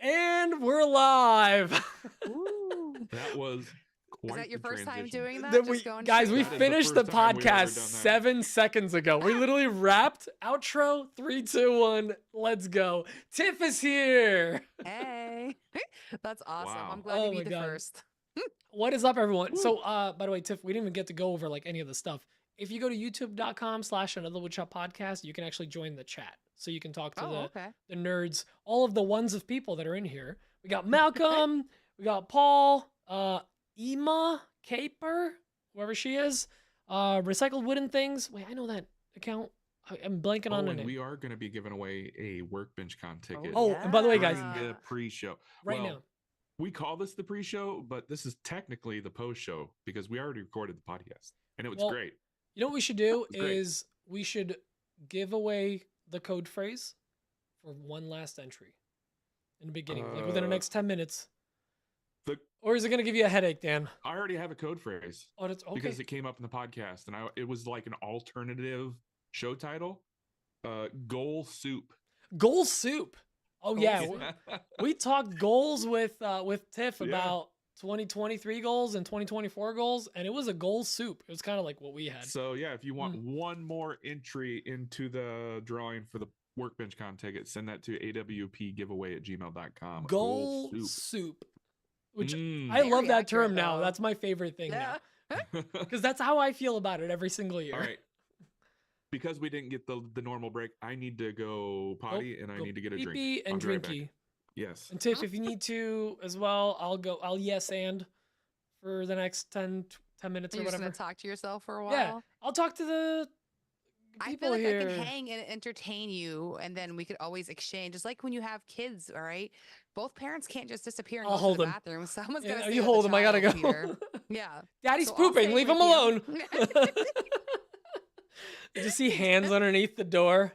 And we're live. That was quite Is that your first time transition. doing that? Then Just going guys, we straight up? finished the first time we've ever podcast done that. 7 seconds ago. We literally wrapped. Outro, 3, 2, 1. Let's go. Tiff is here. Hey, that's awesome. Wow. I'm glad Oh to my be the God. first. What is up, everyone? Woo. So, by the way, Tiff, we didn't even get to go over like any of the stuff. If you go to youtube.com/anotherwoodshop podcast, you can actually join the chat. So you can talk to Okay. the nerds, all of the ones of people that are in here. We got Malcolm, we got Paul, Ema, Caper, whoever she is, Recycled Wooden Things. Wait, I know that account. I'm blanking on the and name. we are going to be giving away a Workbench Con ticket. Oh, and by the way, guys, during the pre-show. right well, now. we call this the pre-show, but this is technically the post-show because we already recorded the podcast, and it was Well, great. You know what we should do That was great. is we should give away the code phrase for one last entry in the beginning, like within the next 10 minutes. Or is it going to give you a headache, Dan? I already have a code phrase Oh, that's okay. because it came up in the podcast, and it was like an alternative show title. Goal Soup. Goal soup. Oh yeah, Goal we talked goals with Tiff Yeah. about 2023 goals and 2024 goals, and it was a goal soup. It was kind of like what we had. So yeah, if you want one more entry into the drawing for the Workbench Con ticket, send that to awpgiveaway@gmail.com. Goal soup. Which Mm. I love Very that term accurate, now. though. That's my favorite thing Yeah. now. Because that's how I feel about it every single year. All right. Because we didn't get the normal break, I need to go potty and I Go need to get a drink. pee-pee and I'll be right back. drinky. Yes. And Tiff, if you need to as well, I'll yes and for the next 10 minutes or You're just whatever. gonna talk to yourself for a while. Yeah, I'll talk to the I people feel like here. I can hang and entertain you, and then we could always exchange. Just like when you have kids, all right? Both parents can't just disappear and I'll go hold to the them. bathroom. Someone's Yeah, gonna stay you with hold the him. I gotta child, go. Peter. Yeah. Daddy's So I'll pooping. stay Leave with him you. alone. Did you see hands underneath the door?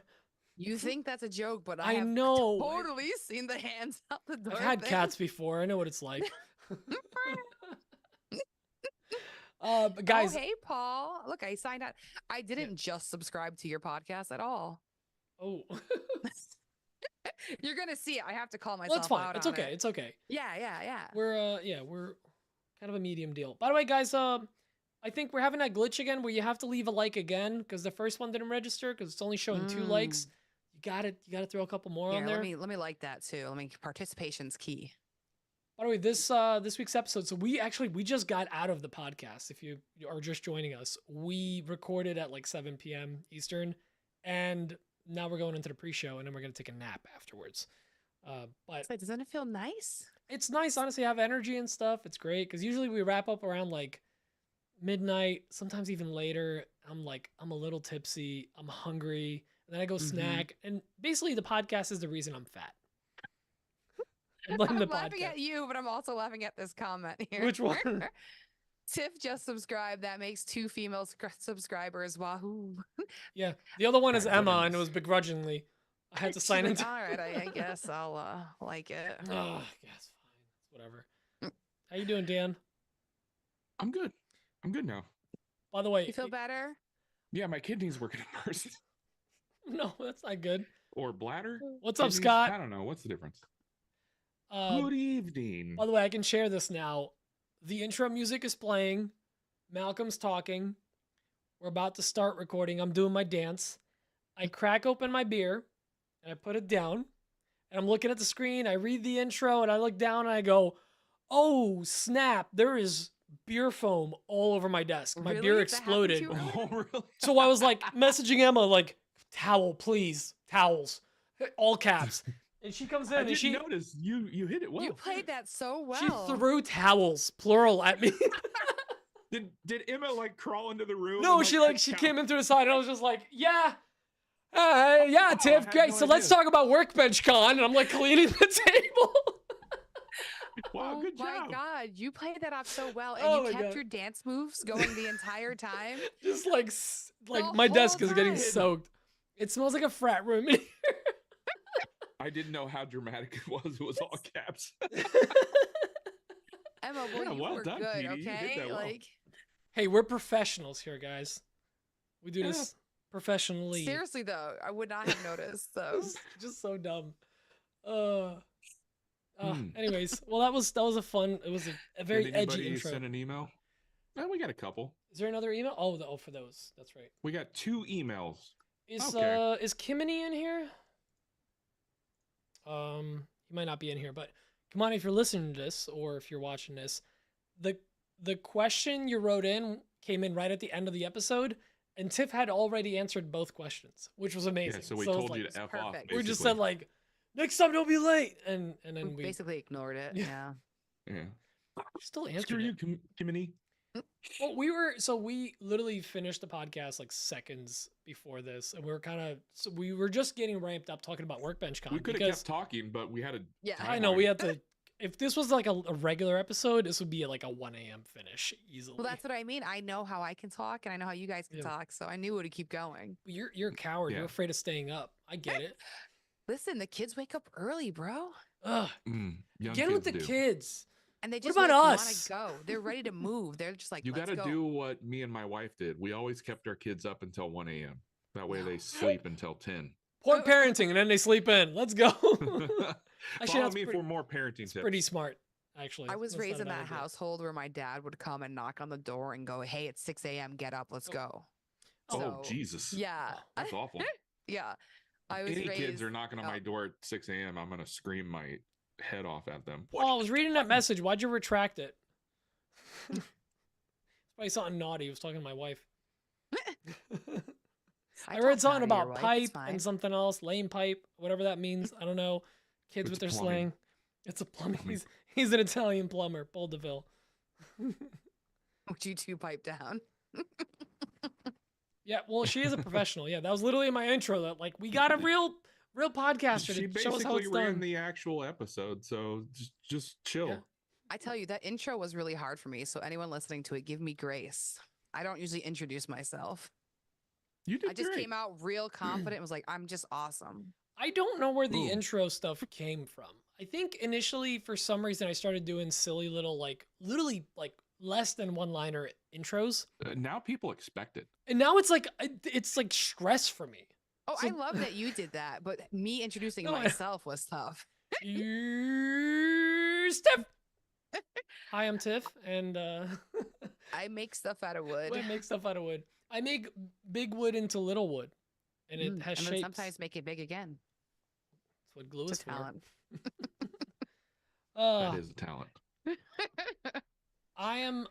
You think that's a joke, but I I have know. totally seen the hands out the door. I've had thing. cats before. I know what it's like. But guys, Oh, hey, Paul. Look, I signed out. I didn't just subscribe to your podcast at all. oh, You're gonna see it. I have to call myself well, it's fine. out It's on okay. it. It's okay. Yeah. We're kind of a medium deal. By the way, guys, I think we're having that glitch again where you have to leave a like again because the first one didn't register because it's only showing 2 likes. You gotta throw a couple more on Here, there. let me like that too. Participation's key. By the way, this week's episode, so we just got out of the podcast. If you are just joining us, we recorded at like 7 p.m. Eastern, and now we're going into the pre-show, and then we're gonna take a nap afterwards. But So doesn't it feel nice? it's nice, honestly. I have energy and stuff. It's great because usually we wrap up around like midnight, sometimes even later. I'm a little tipsy. I'm hungry, and then I go snack. And basically, the podcast is the reason I'm fat. I'm blaming the laughing podcast. at you, but I'm also laughing at this comment here. Which one? Tiff just subscribed. That makes 2 female subscribers. Wahoo! Yeah, the other one is My Emma, and it goodness. was begrudgingly. I had to She's sign like, into. all right, I guess I'll like it. Oh, yes, fine, whatever. How you doing, Dan? I'm good. I'm good now. By the way, You feel better? Yeah, my kidneys working first. no, that's not good. Or bladder? What's up, Kidneys? Scott? I don't know. What's the difference? Um, Good evening. By the way, I can share this now. The intro music is playing. Malcolm's talking. We're about to start recording. I'm doing my dance. I crack open my beer and I put it down. And I'm looking at the screen. I read the intro and I look down and I go, oh, snap. There is beer foam all over my desk. My Really? beer That exploded. happened to you? Oh, really? So I was like messaging Emma, like, towel, please. Towels. All caps. And she comes in I and didn't she notice. You hit it well. You played that so well. she threw towels, plural, at me. Did Emma like crawl into the room? No, and, she count? came in through the side and I was just like, yeah. Yeah, I Tiff, had great. no So let's idea. talk about Workbench Con. And I'm like cleaning the table. Wow, Oh good my job. God, you played that off so well, and Oh my you kept God. your dance moves going the entire time. Just like The my desk whole is getting time. soaked. It smells like a frat room in here. I didn't know how dramatic it was. It was all caps. Emma, well, Yeah, you well were done, good, Petey. You did okay? that well. Like, Hey, we're professionals here, guys. We do Yeah. this professionally. seriously though, I would not have noticed. So Just so dumb. Uh, Anyways, well, that was a fun. It was a very Did edgy anybody intro. send an email? We got a couple. Is there another email? Oh, for those. That's right. We got 2 emails. Is Okay. is Kimini in here? He might not be in here, but come on, if you're listening to this or if you're watching this, the question you wrote in came in right at the end of the episode, and Tiff had already answered both questions, which was amazing. Yeah, so we it was told like, you to F off. perfect. we just basically. said like, next time don't be late, and then We we basically ignored it. Yeah. Yeah. Yeah. still Screw answered you, it. Kimini. Well, we literally finished the podcast like seconds before this, and we were just getting ramped up talking about Workbench Con. We could have because kept talking, but we had a Yeah. I know we had to. If this was like a regular episode, this would be like a 1 a.m. finish easily. Well, that's what I mean. I know how I can talk and I know how you guys can Yeah. talk. So I knew it would keep going. You're a coward. Yeah. You're afraid of staying up. I get it. Listen, the kids wake up early, bro. Ugh. Young Get with the do. kids. And they What just about want us? to go. They're ready to move. They're just like, You let's got to go. do what me and my wife did. We always kept our kids up until 1 a.m. That way No. they sleep until 10. Poor parenting, and then they sleep in. Let's go. Follow that's me pretty- for more parenting It's tips. pretty smart, actually. I was That's not raised a in bad that idea. household where my dad would come and knock on the door and go, hey, it's 6 a.m. Get up. Let's Oh. go. Oh, So, Jesus. Yeah. That's awful. Yeah. I was Any raised. kids are knocking on oh. my door at 6 a.m., I'm going to scream my head off at them. Oh, I was reading that message. Why'd you retract it? It's probably something naughty. He was talking to my wife. I read talk something naughty to your about wife, pipe it's fine. and something else, lane pipe, whatever that means. I don't know. Kids It's with their plumbing. slang. It's a plumbing. Plumbing. He's an Italian plumber, Paul DeVille. Would you two pipe down? Yeah, well, she is a professional. Yeah, that was literally in my intro. That like we got a real podcaster She to show us how basically it's ran done. the actual episode, so just chill. Yeah. I tell you, that intro was really hard for me. So anyone listening to it, give me grace. I don't usually introduce myself. You did I just great. came out real confident and was like, I'm just awesome. I don't know where the Ooh. intro stuff came from. I think initially, for some reason, I started doing silly little, like, literally, like, less than one-liner intros, Now people expect it. and now it's like stress for me. Oh, So- I love that you did that, but me introducing No, I- myself was tough. Here's Tiff. Hi, I'm Tiff, and I make stuff out of wood. I make stuff out of wood. I make big wood into little wood, and it has and shapes. then sometimes make it big again. That's what glue It's is a for. talent. That is a talent. I'm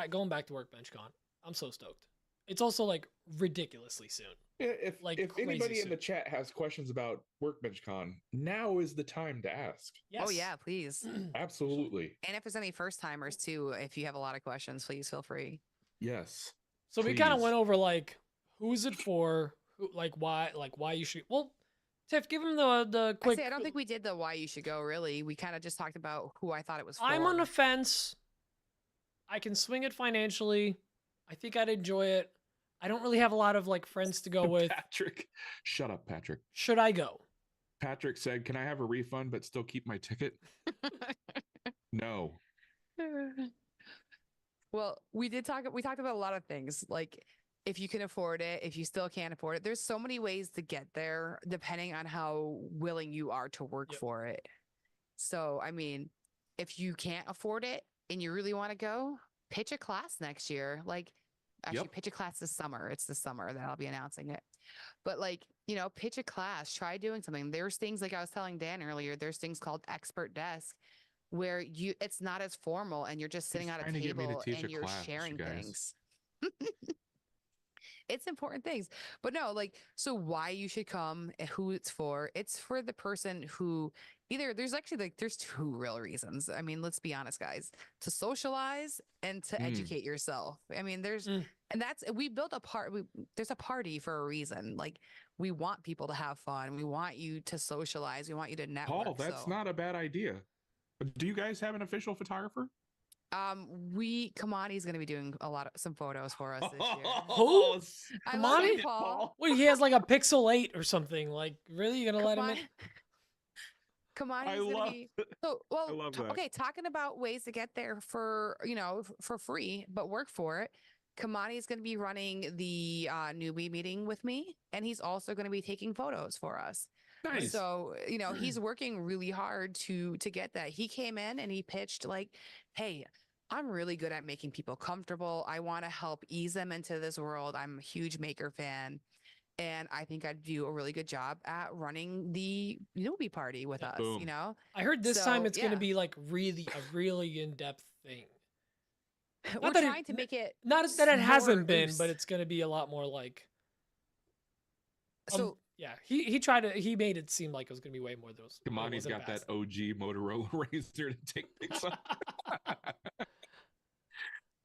going back to Workbench Con. I'm so stoked. It's also like ridiculously soon. If Like, if crazy anybody in the soon. chat has questions about Workbench Con, now is the time to ask. Yes. Oh yeah, please. Absolutely. And if there's any first timers too, if you have a lot of questions, please feel free. Yes. So we kind of Please. went over like who's it for, who, like why you should. Well, Tiff, give him the quick. I don't think we did the why you should go really. We kind of just talked about who I thought it was for. I'm on the fence. I can swing it financially. I think I'd enjoy it. I don't really have a lot of like friends to go with. Patrick. Shut up, Patrick. Should I go? Patrick said, "Can I have a refund but still keep my ticket?" No. Well, we talked about a lot of things, like if you can afford it, if you still can't afford it. There's so many ways to get there depending on how willing you are to work Yep. for it. So, I mean, if you can't afford it and you really want to go, pitch a class next year. Like, actually, Yep. pitch a class this summer. It's this summer that I'll be announcing it. But, like, pitch a class, try doing something. There's things like I was telling Dan earlier, there's things called expert desk where it's not as formal and you're just sitting He's at a trying to get me to table teach and a you're class, you sharing guys. things. It's important things. But no, like, so why you should come and who it's for the person who there's two real reasons. I mean, let's be honest, guys, to socialize and to educate yourself. I mean, and we built there's a party for a reason. Like, we want people to have fun. We want you to socialize. We want you to network. Paul, that's not a bad idea. Do you guys have an official photographer? Kamani's going to be doing some photos for us this year. Who? I love Kamani? you, Paul. Wait, he has like a Pixel 8 or something. Like, really? You gonna let him in? Kamani's I going to love be well. I love that. Okay, talking about ways to get there for for free, but work for it. Kamani is going to be running the newbie meeting with me, and he's also going to be taking photos for us. Nice. So, he's working really hard to get that. He came in and he pitched like, "Hey, I'm really good at making people comfortable. I want to help ease them into this world. I'm a huge Maker fan, and I think I'd do a really good job at running the newbie party with us, Boom. I heard this time So, it's gonna yeah. be like a really in-depth thing. We're that trying to make it Not that it more hasn't been, loose. but it's gonna be a lot more like. So Yeah, he made it seem like it was gonna be way more those. Kamani's got that OG Motorola razor to take pics on.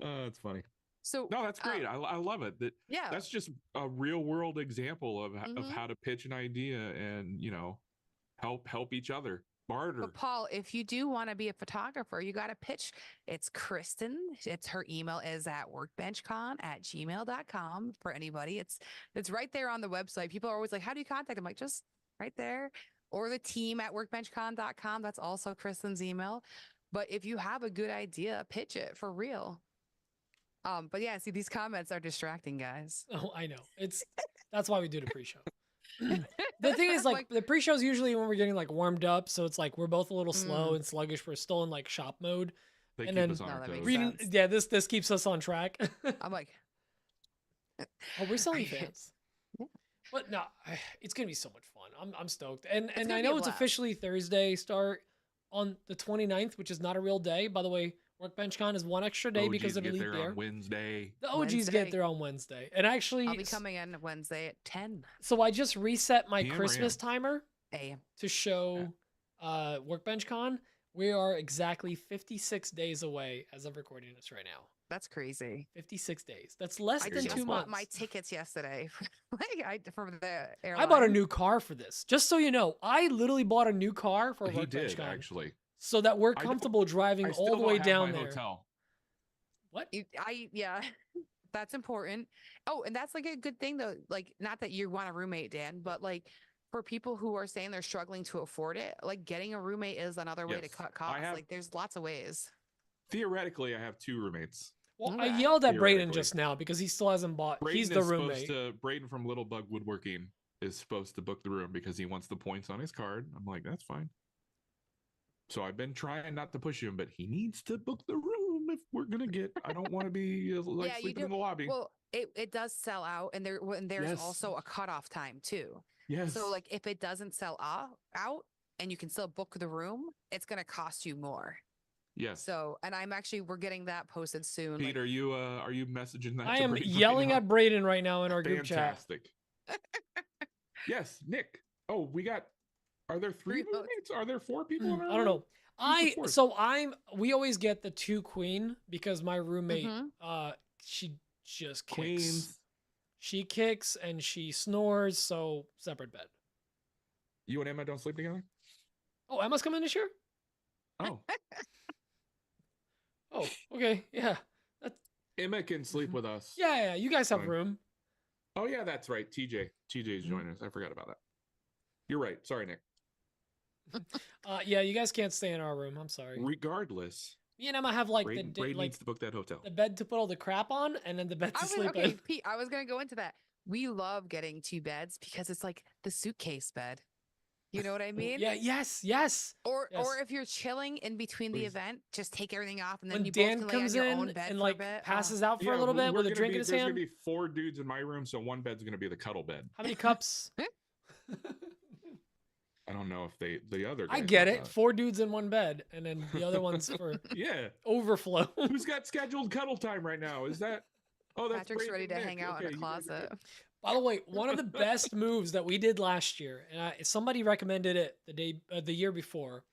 Oh, that's funny. So no, that's great. I love it. Yeah. That's just a real world example of Mhm. how to pitch an idea and help each other. Barter. But Paul, if you do want to be a photographer, you got to pitch. It's Kristen. Her email is at workbenchcon@gmail.com for anybody. It's right there on the website. People are always like, how do you contact them? Like, just right there. Or the team at workbenchcon.com. That's also Kristen's email. But if you have a good idea, pitch it for real. But yeah, see, these comments are distracting, guys. Oh, I know. That's why we do the pre-show. The thing is, like the pre-show is usually when we're getting like warmed up, so it's like we're both a little slow and sluggish. We're still in like shop mode. They and keep then us on our toes. reading, yeah, this keeps us on track. I'm like, oh, we're selling fans. But no, it's gonna be so much fun. I'm stoked, and I know it's officially Thursday start on the 29th, which is not a real day, by the way. Workbench Con is one extra day because of Elite Bear. On Wednesday. The OGs get there on Wednesday. And actually, I'll be coming in Wednesday at 10. So I just reset my PM Christmas timer AM to show Workbench Con. We are exactly 56 days away as of recording this right now. That's crazy. 56 days. That's less than 2 months. I bought my tickets yesterday from the airline. I bought a new car for this. Just so you know, I literally bought a new car for Workbench Con. Actually. So that we're comfortable driving all the way down there. Hotel. What? Yeah, that's important. Oh, and that's like a good thing though. Like, not that you want a roommate, Dan, but like for people who are saying they're struggling to afford it, like getting a roommate is another way to cut costs. Like, there's lots of ways. Theoretically, I have 2 roommates. Well, I yelled at Braden just now because he still hasn't bought. He's the roommate. Braden from Little Bug Woodworking is supposed to book the room because he wants the points on his card. I'm like, that's fine. So I've been trying not to push him, but he needs to book the room if we're gonna get. I don't want to be sleeping in the lobby. Well, it does sell out, and there's also a cutoff time too. Yes. So like if it doesn't sell out and you can still book the room, it's gonna cost you more. Yes. So, and we're getting that posted soon. Pete, are you messaging that? I am yelling at Braden right now in our group chat. Fantastic. Yes, Nick. Oh, we got. Are there 3 roommates? Are there 4 people in our I don't know. room? We always get the 2 queen because my roommate she just kicks. Queens. She kicks and she snores, so separate bed. You and Emma don't sleep together? Oh, Emma's coming this year? Oh. Oh, okay. Yeah. Emma can sleep with us. Yeah, you guys have room. Oh yeah, that's right. TJ's joining us. I forgot about that. You're right. Sorry, Nick. Yeah, you guys can't stay in our room. I'm sorry. Regardless, me and Emma have like Braden needs to book that hotel. The bed to put all the crap on, and then the bed to sleep in. Okay, Pete, I was gonna go into that. We love getting 2 beds because it's like the suitcase bed. You know what I mean? Yeah. Yes. Or if you're chilling in between the event, just take everything off, and then when you Dan both comes lay on your in own bed and for like a bit. passes out for a little bit with a drink in his hand. There's gonna be 4 dudes in my room, so one bed's gonna be the cuddle bed. How many cups? I don't know if the other guys I get it. 4 dudes in one bed, and then the other one's for overflow. Who's got scheduled cuddle time right now? Is that? Oh, that's Patrick's ready to hang out in the closet. By the way, one of the best moves that we did last year, and somebody recommended it the year before,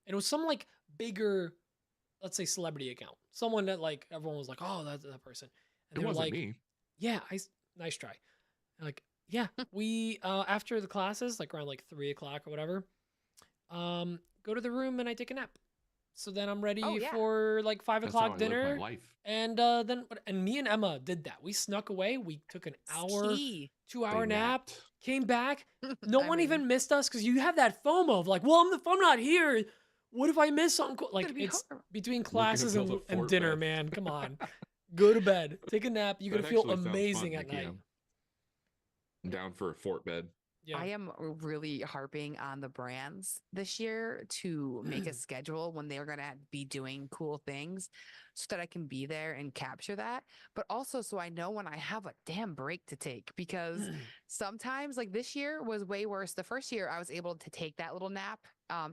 and it was some like bigger, let's say celebrity account, someone that like everyone was like, oh, that's that person, and it wasn't like, me. Yeah, nice try. Like, yeah, we after the classes, like around like 3 o'clock or whatever, go to the room and I take a nap. So then I'm ready for like 5 o'clock dinner. And then me and Emma did that. We snuck away. We took an hour, 2-hour nap, came back. No one even missed us because you have that FOMO of like, well, if I'm not here, what if I miss something? Like it's between classes and dinner, man. Come on, go to bed, take a nap. You're gonna feel amazing at night. I'm down for a fort bed. Yeah. I am really harping on the brands this year to make a schedule when they're going to be doing cool things so that I can be there and capture that. But also so I know when I have a damn break to take, because sometimes, like this year was way worse. The first year I was able to take that little nap,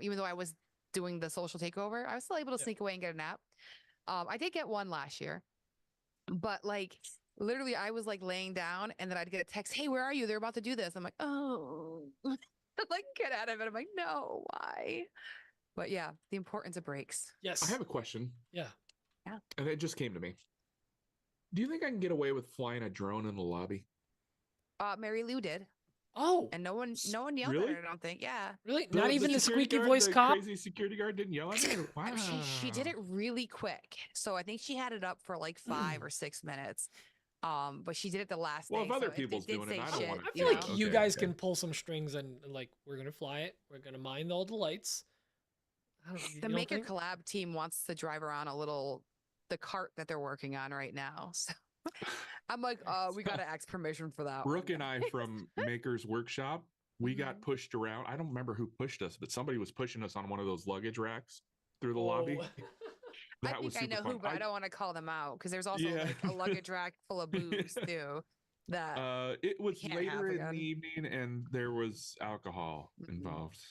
even though I was doing the social takeover, I was still able to Yeah. sneak away and get a nap. I did get one last year, but like literally I was like laying down and then I'd get a text, "Hey, where are you? They're about to do this." I'm like, "Oh." Like get out of it. I'm like, "No, why?" But yeah, the importance of breaks. Yes. I have a question. Yeah. And it just came to me. Do you think I can get away with flying a drone in the lobby? Mary Lou did, Oh, and no one yelled Really? at her, I don't think. Yeah. really? Not even the security squeaky guard, voice the cop? crazy security guard didn't yell at me? Wow. She did it really quick. So I think she had it up for like 5 or 6 minutes. But she did it the last Well, day. if other so if people's they did doing it, say I don't shit, want it. I you feel like know? you Okay, guys okay. can pull some strings and like we're gonna fly it. We're gonna mind all the lights. I don't, you The don't Maker think? Collab team wants to drive around the cart that they're working on right now. So I'm like, we got to ask permission for that. Brooke one, and I guys. from Maker's Workshop, we got Mhm. pushed around. I don't remember who pushed us, but somebody was pushing us on one of those luggage racks through the lobby. Oh. I That was think I super know fun. who, but I don't want to call them out because there's also Yeah. like a luggage rack full of booze too. That It was can't later have in the again. evening and there was alcohol Mhm. involved.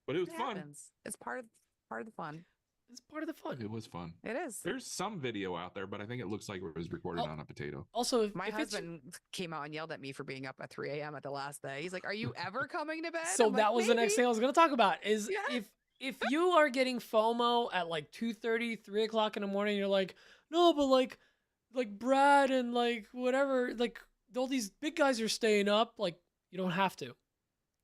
But it was It fun. happens. It's part of the fun. It's part of the fun. It was fun. It is. There's some video out there, but I think it looks like it was recorded Oh. on a potato. Also, My if it's husband came out and yelled at me for being up at 3 a.m. at the last day. He's like, "Are you ever coming to bed?" so I'm that like, was the next "Maybe." thing I was gonna talk about is Yeah. if you are getting FOMO at like 2:30, 3 o'clock in the morning, you're like, no, but like Brad and like whatever, like all these big guys are staying up. Like you don't have to.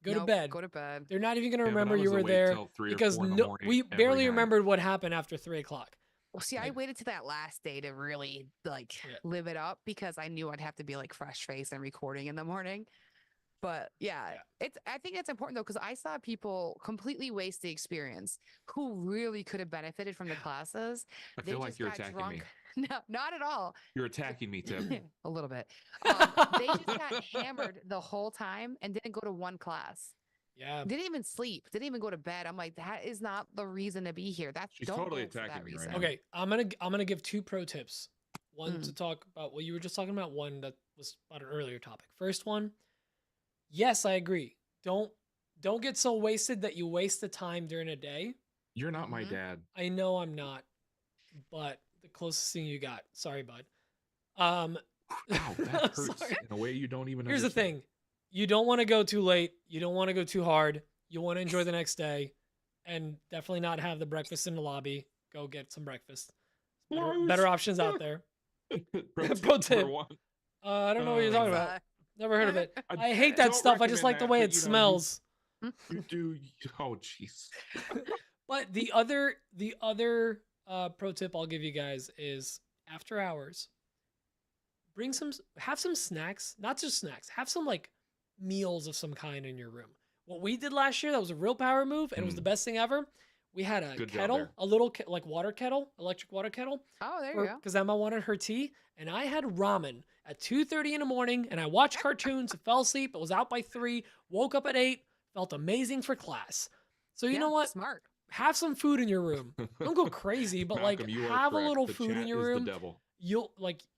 Go to Nope, bed. Go to bed. They're not even gonna Yeah, but I remember you was were awake there till 3 or because 4 in the no, morning we every barely night. remembered what happened after 3 o'clock. Well, see, I waited to that last day to really like Yeah. live it up because I knew I'd have to be like fresh face and recording in the morning. But yeah, I think it's important though, because I saw people completely waste the experience who really could have benefited from the classes. I They feel like just you're got attacking drunk. me. No, not at all. You're attacking me, Tim. A little bit. They just got hammered the whole time and didn't go to one class. Yeah. Didn't even sleep. Didn't even go to bed. I'm like, that is not the reason to be here. That's She's don't totally go for attacking that me right reason. now. Okay, I'm gonna give 2 pro tips. One to talk about what you were just talking about. One that was about an earlier topic. First one, yes, I agree. Don't get so wasted that you waste the time during a day. You're not my Mhm. dad. I know I'm not, but the closest thing you got. Sorry, bud. Ow, that hurts Sorry. in a way you don't even Here's the understand. thing. You don't want to go too late. You don't want to go too hard. You want to enjoy the next day and definitely not have the breakfast in the lobby. Go get some breakfast. Better options out there. Pro tip. Number 1. I don't know what you're talking about. Never heard of it. I hate that don't stuff. I just recommend like the that, way but, it you know, smells. You do. Oh, jeez. But the other pro tip I'll give you guys is after hours, have some snacks, not just snacks, have some like meals of some kind in your room. What we did last year, that was a real power move and it was the best thing ever. We had a Good job kettle, there. a little like water kettle, electric water kettle. Oh, there you go. Because Emma wanted her tea, and I had ramen at 2:30 in the morning, and I watched cartoons, fell asleep, I was out by 3, woke up at 8, felt amazing for class. So you know what? Smart. Have some food in your room. Don't go crazy, but Malcolm, like you are have a correct. little The food in chat your is room. The devil.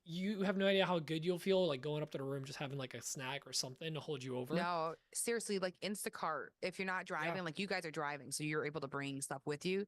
You have no idea how good you'll feel like going up to the room just having like a snack or something to hold you over. No, seriously, like Instacart. If you're not driving, like you guys are driving, so you're able to bring stuff with you.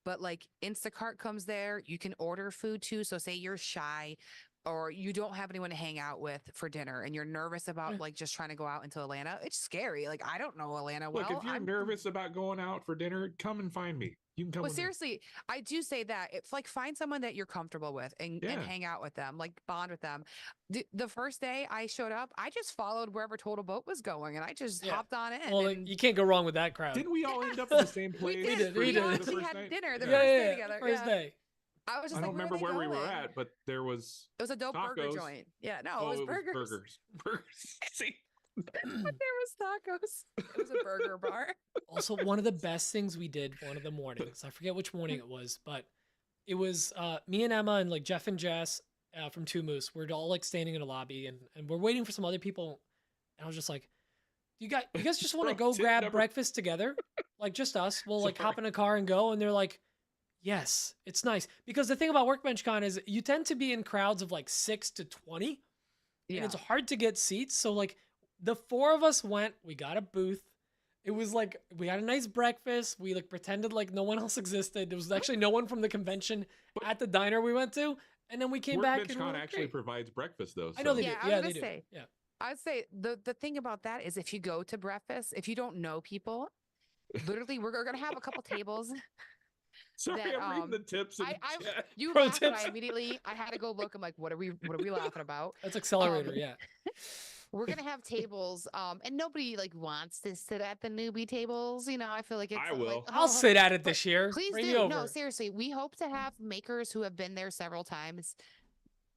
But like Instacart comes there, you can order food too. So say you're shy or you don't have anyone to hang out with for dinner and you're nervous about like just trying to go out into Atlanta. It's scary. Like I don't know Atlanta well. Look, if you're I'm nervous about going out for dinner, come and find me. You can come Well, with me. seriously, I do say that it's like find someone that you're comfortable with and hang out with them, like bond with them. The first day I showed up, I just followed wherever Total Boat was going and I just hopped on in. Well, like, and you can't go wrong with that crowd. Didn't we all end up in the same place? we did. for We We did. the actually first had night? dinner the Yeah. first day together. First day. I was just I like, don't remember where we were at, but there was. It was a dope burger tacos. joint. Yeah, no, Oh, it was burgers. burgers. Burgers. See, But there was tacos. It was a burger bar. Also, one of the best things we did one of the mornings, I forget which morning it was, but it was me and Emma and like Jeff and Jess from Two Moose. We're all like standing in a lobby and we're waiting for some other people. And I was just like, you guys just want to Bro, go tip grab number- breakfast together? Like just us. We'll like hop Sorry. in a car and go. And they're like, yes, it's nice. Because the thing about Workbench Con is you tend to be in crowds of like 6 to 20. And Yeah. it's hard to get seats. So like the 4 of us went, we got a booth. It was like we had a nice breakfast. We like pretended like no one else existed. There was actually no one from the convention at the diner we went to. And then we came back Workbench and Con we were actually great. provides breakfast though. I know so- they Yeah, do. I was Yeah, gonna they do. say. Yeah. I'd say the thing about that is if you go to breakfast, if you don't know people, literally we're gonna have a couple tables. Sorry, that, I'm reading the tips in the chat. You Pro laughed and I tips. immediately I had to go look. I'm like, what are we laughing about? That's Accelerator. Yeah. We're gonna have tables, and nobody like wants to sit at the newbie tables. You know, I feel like it's I will. like, I'll oh, sit at it but this year. Please Bring me do. over. No, seriously, we hope to have makers who have been there several times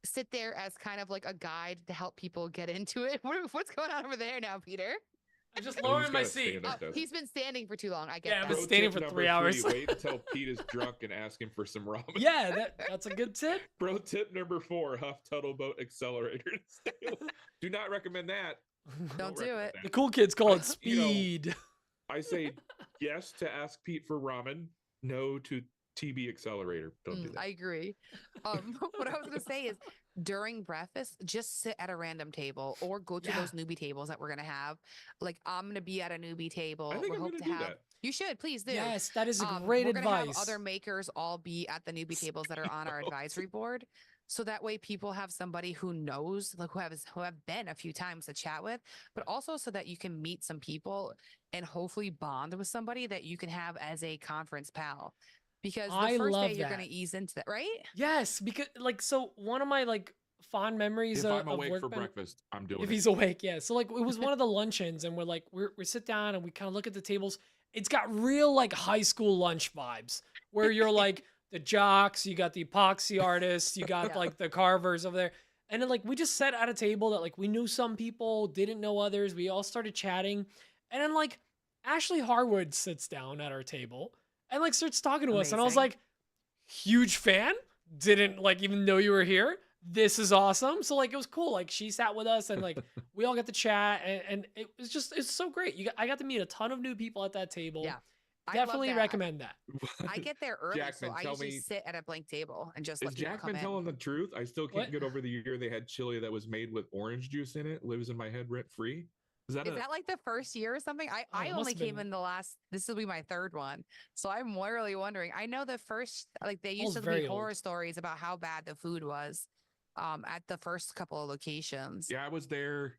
sit there as kind of like a guide to help people get into it. What's going on over there now, Peter? I'm just Oh, lowering he's my gotta seat. stand up. Does He's been standing for too long. I get Yeah, that. but Pro standing tip for number 3 hours. Wait until Pete is drunk and ask him for some ramen. Yeah, that's a good tip. Pro tip number 4: Huff Tuttle Boat Accelerator. to stay away. Do not recommend that. Don't do recommend it. The that. cool kids call it You know, speed. I say yes to ask Pete for ramen. No to TB Accelerator. Don't do that. I agree. What I was gonna say is during breakfast, just sit at a random table or go to Yeah. those newbie tables that we're gonna have. Like I'm gonna be at a newbie table. I think we I'm hope gonna to do have. that. You should please do. Yes, that is a We're great gonna have advice. other makers all be at the newbie tables that are on our advisory board. So that way people have somebody who knows, like who have been a few times to chat with, but also so that you can meet some people and hopefully bond with somebody that you can have as a conference pal. Because the I first love day you're that. gonna ease into that, right? Yes, because like so one of my like fond memories If of, I'm awake of for Workbench. breakfast, I'm doing If it. he's awake, yeah. So like it was one of the luncheons, and we sit down and we kind of look at the tables. It's got real like high school lunch vibes, where you're like the jocks, you got the epoxy artists, you got Yeah. like the carvers over there, and then like we just sat at a table that like we knew some people, didn't know others. We all started chatting, and then like Ashley Harwood sits down at our table and like starts talking to us, and I was Amazing. like, huge fan. Didn't like even know you were here. This is awesome. So like it was cool. Like she sat with us and like we all got to chat and it was just it's so great. I got to meet a ton of new people at that table. Yeah. I love Definitely that. recommend that. I get there early, Jackman, so I tell usually me- sit at a blank table and just Is let people Jackman come telling in. the truth? I still can't What? get over the year they had chili that was made with orange juice in it. Lives in my head rent free. Is that Is that like the first year or something? I Oh, it must only have came been. in the last. This will be my third one, so I'm really wondering. I know the first, like they Paul's used to very be horror old. stories about how bad the food was, at the first couple of locations. Yeah, I was there.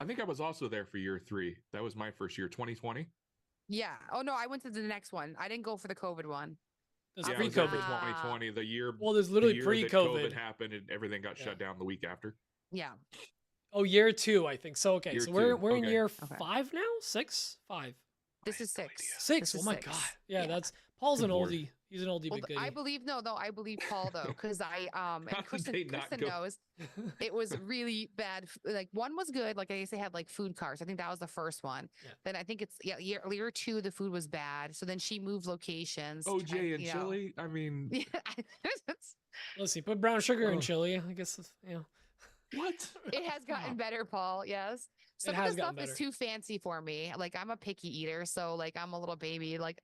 I think I was also there for year 3. That was my first year, 2020. Yeah. Oh no, I went to the next one. I didn't go for the COVID one. There's Yeah, I was pre-COVID. there for 2020, the year. Well, there's the literally year that pre-COVID. COVID happened and everything got Yeah. shut down the week after. Yeah. Oh, year 2, I think. So okay, Year so we're 2, we're in okay. year Okay. 5 now? 6? 5. This I is have no 6. idea. 6. This Oh is my 6. god. Yeah, that's Paul's Good an lord. oldie. He's an oldie Well, big goodie. I believe I believe Paul though, because I How and did Kristen, they not Kristen go- knows it was really bad. Like one was good, like I guess they had like food cars. I think that was the first one. Yeah. Then I think it's year 2 the food was bad. So then she moved locations. to try- OJ and you know. chili. I mean, Yeah. Let's see. Put brown sugar in Oh. chili. I guess it's, what? It has gotten better, Paul. Yes. Some has of the gotten stuff is better. too fancy for me. Like I'm a picky eater, so like I'm a little baby. Like,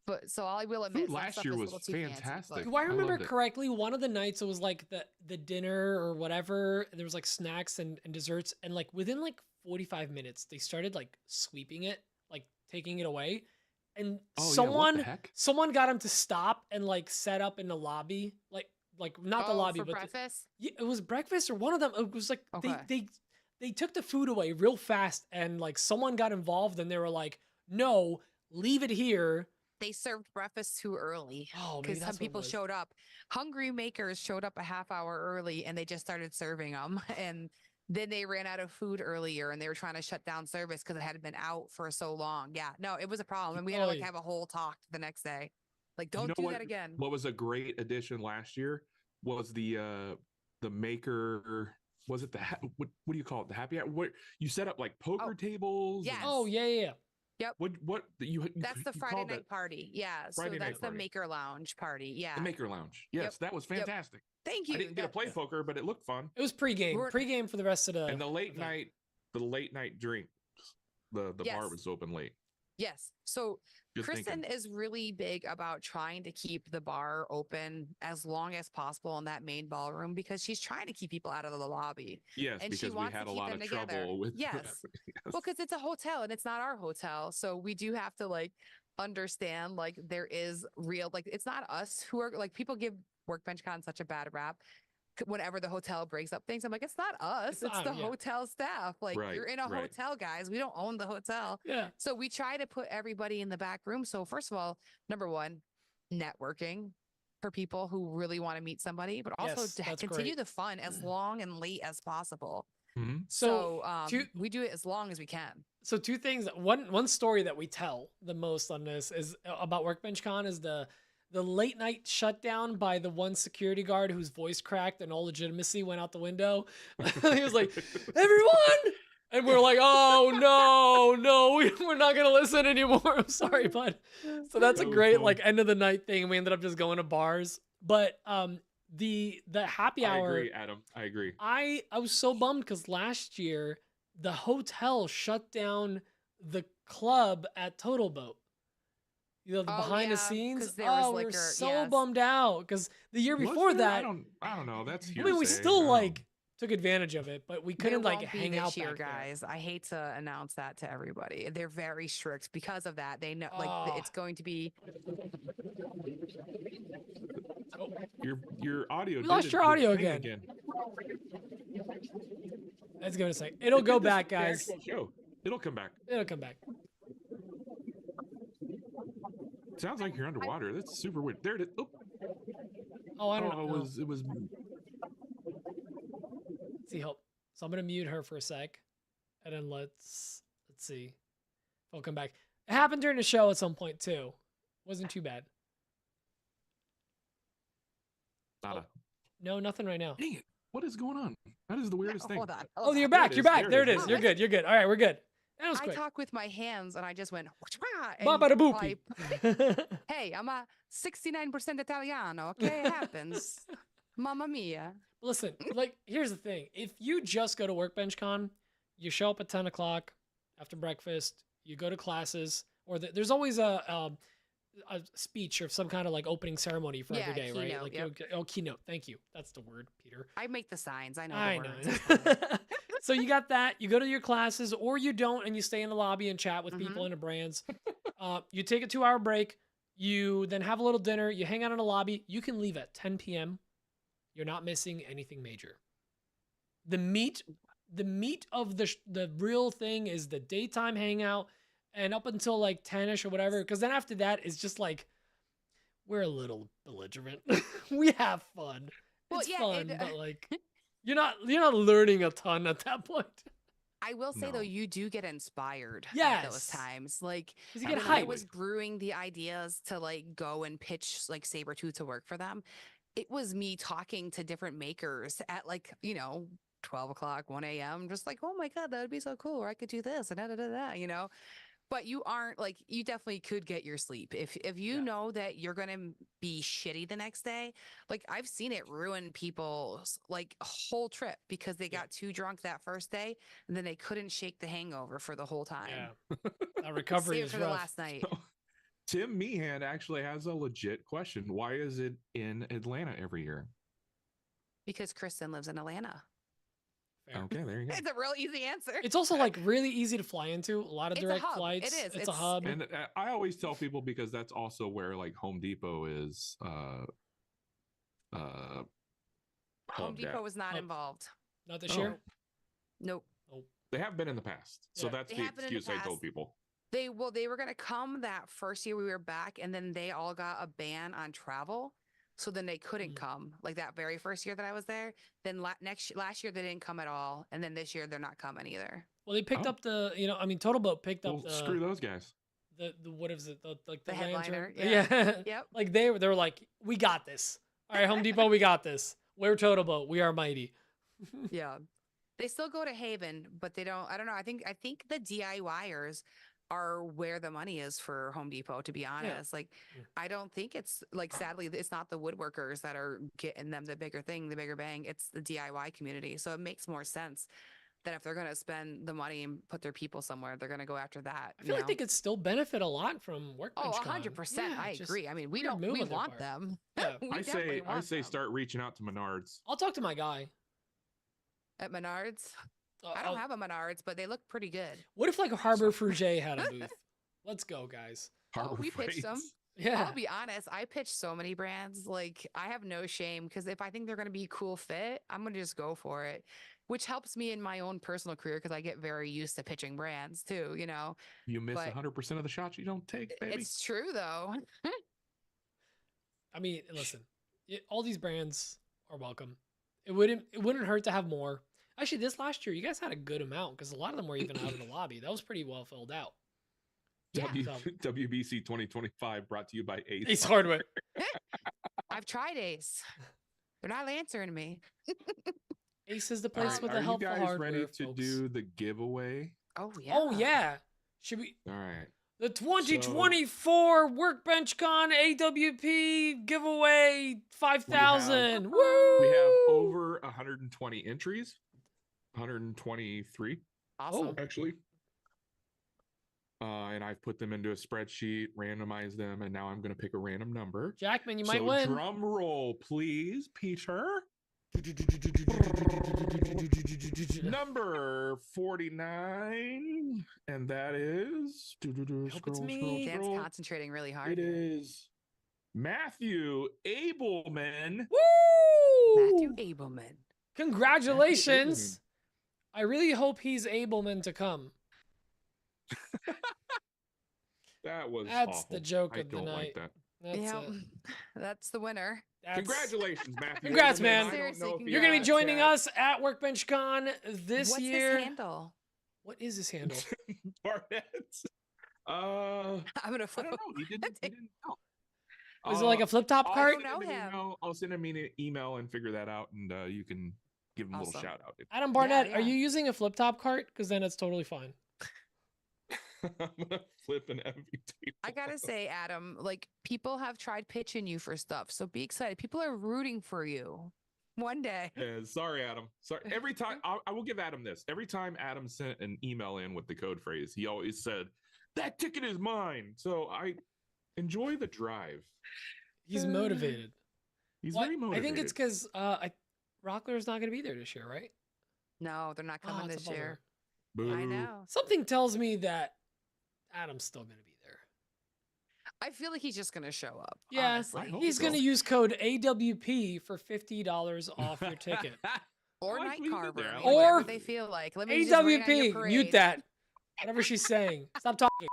but so I will admit, Food some last stuff year is a was little too fancy, fantastic. but- Do I I remember loved it. correctly? One of the nights it was like the dinner or whatever. There was like snacks and desserts, and like within like 45 minutes, they started like sweeping it, like taking it away. And Oh, yeah, what someone the heck? someone got him to stop and like set up in the lobby, like not the Oh, lobby, for but breakfast. yeah, it was breakfast or one of them. It was like Okay. they took the food away real fast, and like someone got involved, and they were like, "No, leave it here." They served breakfast too early Oh, maybe because that's some what it people was. showed up. Hungry makers showed up a half hour early and they just started serving them. And then they ran out of food earlier and they were trying to shut down service because it had been out for so long. Yeah, no, it was a problem. And we had to like Oy. have a whole talk the next day. Like, You don't know do what- that again. What was a great addition last year was the maker. Was it the what do you call it? The happy hour? What you set up like poker Oh, tables? yes. and- Oh yeah. What you That's the you Friday called night that party. Yeah. So Friday night that's the party. maker lounge party. Yeah. the maker lounge. Yes, that was Yep. fantastic. Thank you. I didn't get to play That's- poker, but it looked fun. It was pregame. We're- Pregame for the rest of the And the late event. night drink the bar Yes. was open late. Yes. So Good Kristen thinking. is really big about trying to keep the bar open as long as possible in that main ballroom because she's trying to keep people out of the lobby. Yes, And she because we wants had to a keep lot them of together. trouble with Yes. yes. Well, because it's a hotel and it's not our hotel. So we do have to like understand like there is real, like it's not us who are like people give Workbench Con such a bad rap whenever the hotel breaks up things. I'm like, it's not us, it's the yeah. hotel staff. Like Right, you're in a right. hotel, guys. We don't own the hotel. Yeah. So we try to put everybody in the back room. So first of all, number one, networking for people who really want to meet somebody, but also Yes, to that's continue great. the fun as long and late as possible. Mhm. So two we do it as long as we can. so two things. One story that we tell the most on this is about Workbench Con is the late night shutdown by the one security guard whose voice cracked and all legitimacy went out the window. He was like, "Everyone!" And we're like, "Oh no, we're not gonna listen anymore." I'm sorry, bud. So that's a That was great fun. like end of the night thing. We ended up just going to bars, but the happy I hour. agree, Adam. I agree. I was so bummed because last year the hotel shut down the club at Total Boat. You know, the Oh, behind the yeah, scenes. 'cause there was We were liquor, so yes. bummed out because the year Was before there? that, I don't know. That's I hearsay. mean, we still like took advantage of it, but we There couldn't like won't be hang this out year, back there. guys. I hate to announce that to everybody. They're very strict because of that. They know, like, Oh. it's going to be. your audio. We lost did your the audio thing again. Let's give it a sec. It'll It go did this back, the guys. actual show. It'll come back. It'll come back. It sounds like you're underwater. That's super weird. There it is. Oh, I don't know. It was. Let's see, help. So I'm gonna mute her for a sec, and then let's see. If I'll come back. It happened during the show at some point too. Wasn't too bad. Nada. No, nothing right now. Dang it! What is going on? That is the weirdest thing. Hold on. Oh, you're on. back. There it You're is. back. There it is. Oh, You're good. You're good. All right, we're good. That was I quick. talk with my hands and I just went. Baba da and boopy. Hey, I'm a 69% Italiano. Okay, it happens. Mamma mia. Listen, like, here's the thing. If you just go to Workbench Con, you show up at 10 o'clock after breakfast, you go to classes, or there's always a speech or some kind of like opening ceremony for every day, right? Keynote, Like, yep. keynote. Thank you. That's the word, Peter. I make the signs. I know. I the know. words. It's fine. So you got that. You go to your classes, or you don't, and you stay in the lobby and chat with people in the brands. You take a 2-hour break. You then have a little dinner. You hang out in the lobby. You can leave at 10 p.m. You're not missing anything major. The meat of the real thing is the daytime hangout, and up until like 10ish or whatever. Because then after that, it's just like we're a little belligerent. We have fun. Well, It's yeah, fun, but like you're not learning a ton at that point. I will say though, No. you do get inspired at Yes. those times. Like 'Cause you get when I hyped. was brewing the ideas to like go and pitch like Sabretooth to work for them, it was me talking to different makers at like, 12 o'clock, 1 a.m. Just like, oh my God, that would be so cool. Or I could do this and da. But you aren't like, you definitely could get your sleep. If you Yeah. know that you're going to be shitty the next day, like I've seen it ruin people's like whole trip because they got too drunk that first day and then they couldn't shake the hangover for the whole time. Yeah. That recovery Save it is for the rough. last night. Tim Meehan actually has a legit question. Why is it in Atlanta every year? Because Kristen lives in Atlanta. Fair. Okay, there you go. It's a real easy answer. It's also like really easy to fly into. A lot of It's a direct hub. It flights. is. It's a hub. And I always tell people because that's also where like Home Depot is. Home hubbed Depot at. was not Oh. involved. Not this Oh. year. Nope. They have been in the past, so Yeah. that's They the have been in the excuse I told past. people. They were going to come that first year we were back, and then they all got a ban on travel, so then they couldn't come. Like that very first year that I was there. Then last year they didn't come at all, and then this year they're not coming either. Well, they picked Oh. up Total Boat picked up Well, screw those guys. the what is it? The The headliner, lantern. yeah. Yep. Like they were like, we got this. All right, Home Depot, we got this. We're Total Boat. We are mighty. Yeah. They still go to Haven, but they don't. I don't know. I think the DIYers are where the money is for Home Depot, to be honest. Like, Yeah. I don't think it's like, sadly, it's not the woodworkers that are getting them the bigger thing, the bigger bang. It's the DIY community. So it makes more sense. then if they're gonna spend the money and put their people somewhere, they're gonna go after that. I feel like they could still benefit a lot from Workbench Oh, Con. 100%. Yeah, I just agree. I mean, we weird don't. move We on their want part. them. Yeah. We I definitely say want them. start reaching out to Menards. I'll talk to my guy. At Menards. I I'll- don't have a Menards, but they look pretty good. What if like Harbor Frugier had a booth? Let's go, guys. Harbor we pitched them. Freights. Yeah. I'll be honest. I pitch so many brands. Like I have no shame because if I think they're going to be a cool fit, I'm going to just go for it, which helps me in my own personal career because I get very used to pitching brands too, you know. You miss But 100% of the shots you don't take, baby. It's true though. I mean, listen, all these brands are welcome. It wouldn't hurt to have more. Actually, this last year, you guys had a good amount because a lot of them were even out of the lobby. That was pretty well filled out. Yeah. WBC 2025 brought to you by Ace. Ace Hardware. I've tried Ace. They're not answering me. Ace is the All place right, with are the you helpful guys hardware, ready to folks. do the giveaway? Oh yeah. Oh yeah. Should we? All right. The 2024 Workbench Con AWP giveaway 5,000. Woo! We have over 120 entries. 123 Awesome. actually. And I've put them into a spreadsheet, randomized them, and now I'm going to pick a random number. Jackman, you might So win. drum roll, please, Peter. Number 49, and that is. hope it's me. Dan's concentrating really hard. It is Matthew Abelman. Woo! Matthew Abelman. Congratulations. I really hope he's Abelman to come. That was That's awful. the joke I of the don't night. like that. That's Yeah, it. that's the winner. That's- Congratulations, Matthew. Congrats, Abelman. man. I don't Seriously, know if You're going to be got joining chat. us at Workbench Con this What's year. his handle? What is his handle? Barnett. I'm gonna I flip. don't know. He didn't tell. Is it like a flip top I'll cart? send him an him. email. I'll send him an email and figure that out, and you can give him a little Awesome. shout out. Adam Barnett, Yeah, are yeah. you using a flip top cart? Because then it's totally fine. I'm gonna flip an MVP. I gotta say, Adam, like people have tried pitching you for stuff, so be excited. People are rooting for you. One day. Yeah, sorry, Adam. Sorry. Every time I will give Adam this. Every time Adam sent an email in with the code phrase, he always said, "That ticket is mine." So I enjoy the drive. He's motivated. He's Well, very I motivated. think it's because Rockler's not going to be there this year, right? No, they're not Oh, coming it's a this year. Boo. I know. Something tells me that Adam's still going to be there. I feel like he's just gonna show up. Yeah, honestly. I hope he's so. going to use code AWP for $50 off your ticket. Or I like Night leaving it Carver. there. I I like mean, Or whatever they feel like. Let me just rain on your AWP, mute parade. that. Whatever she's saying. Stop talking.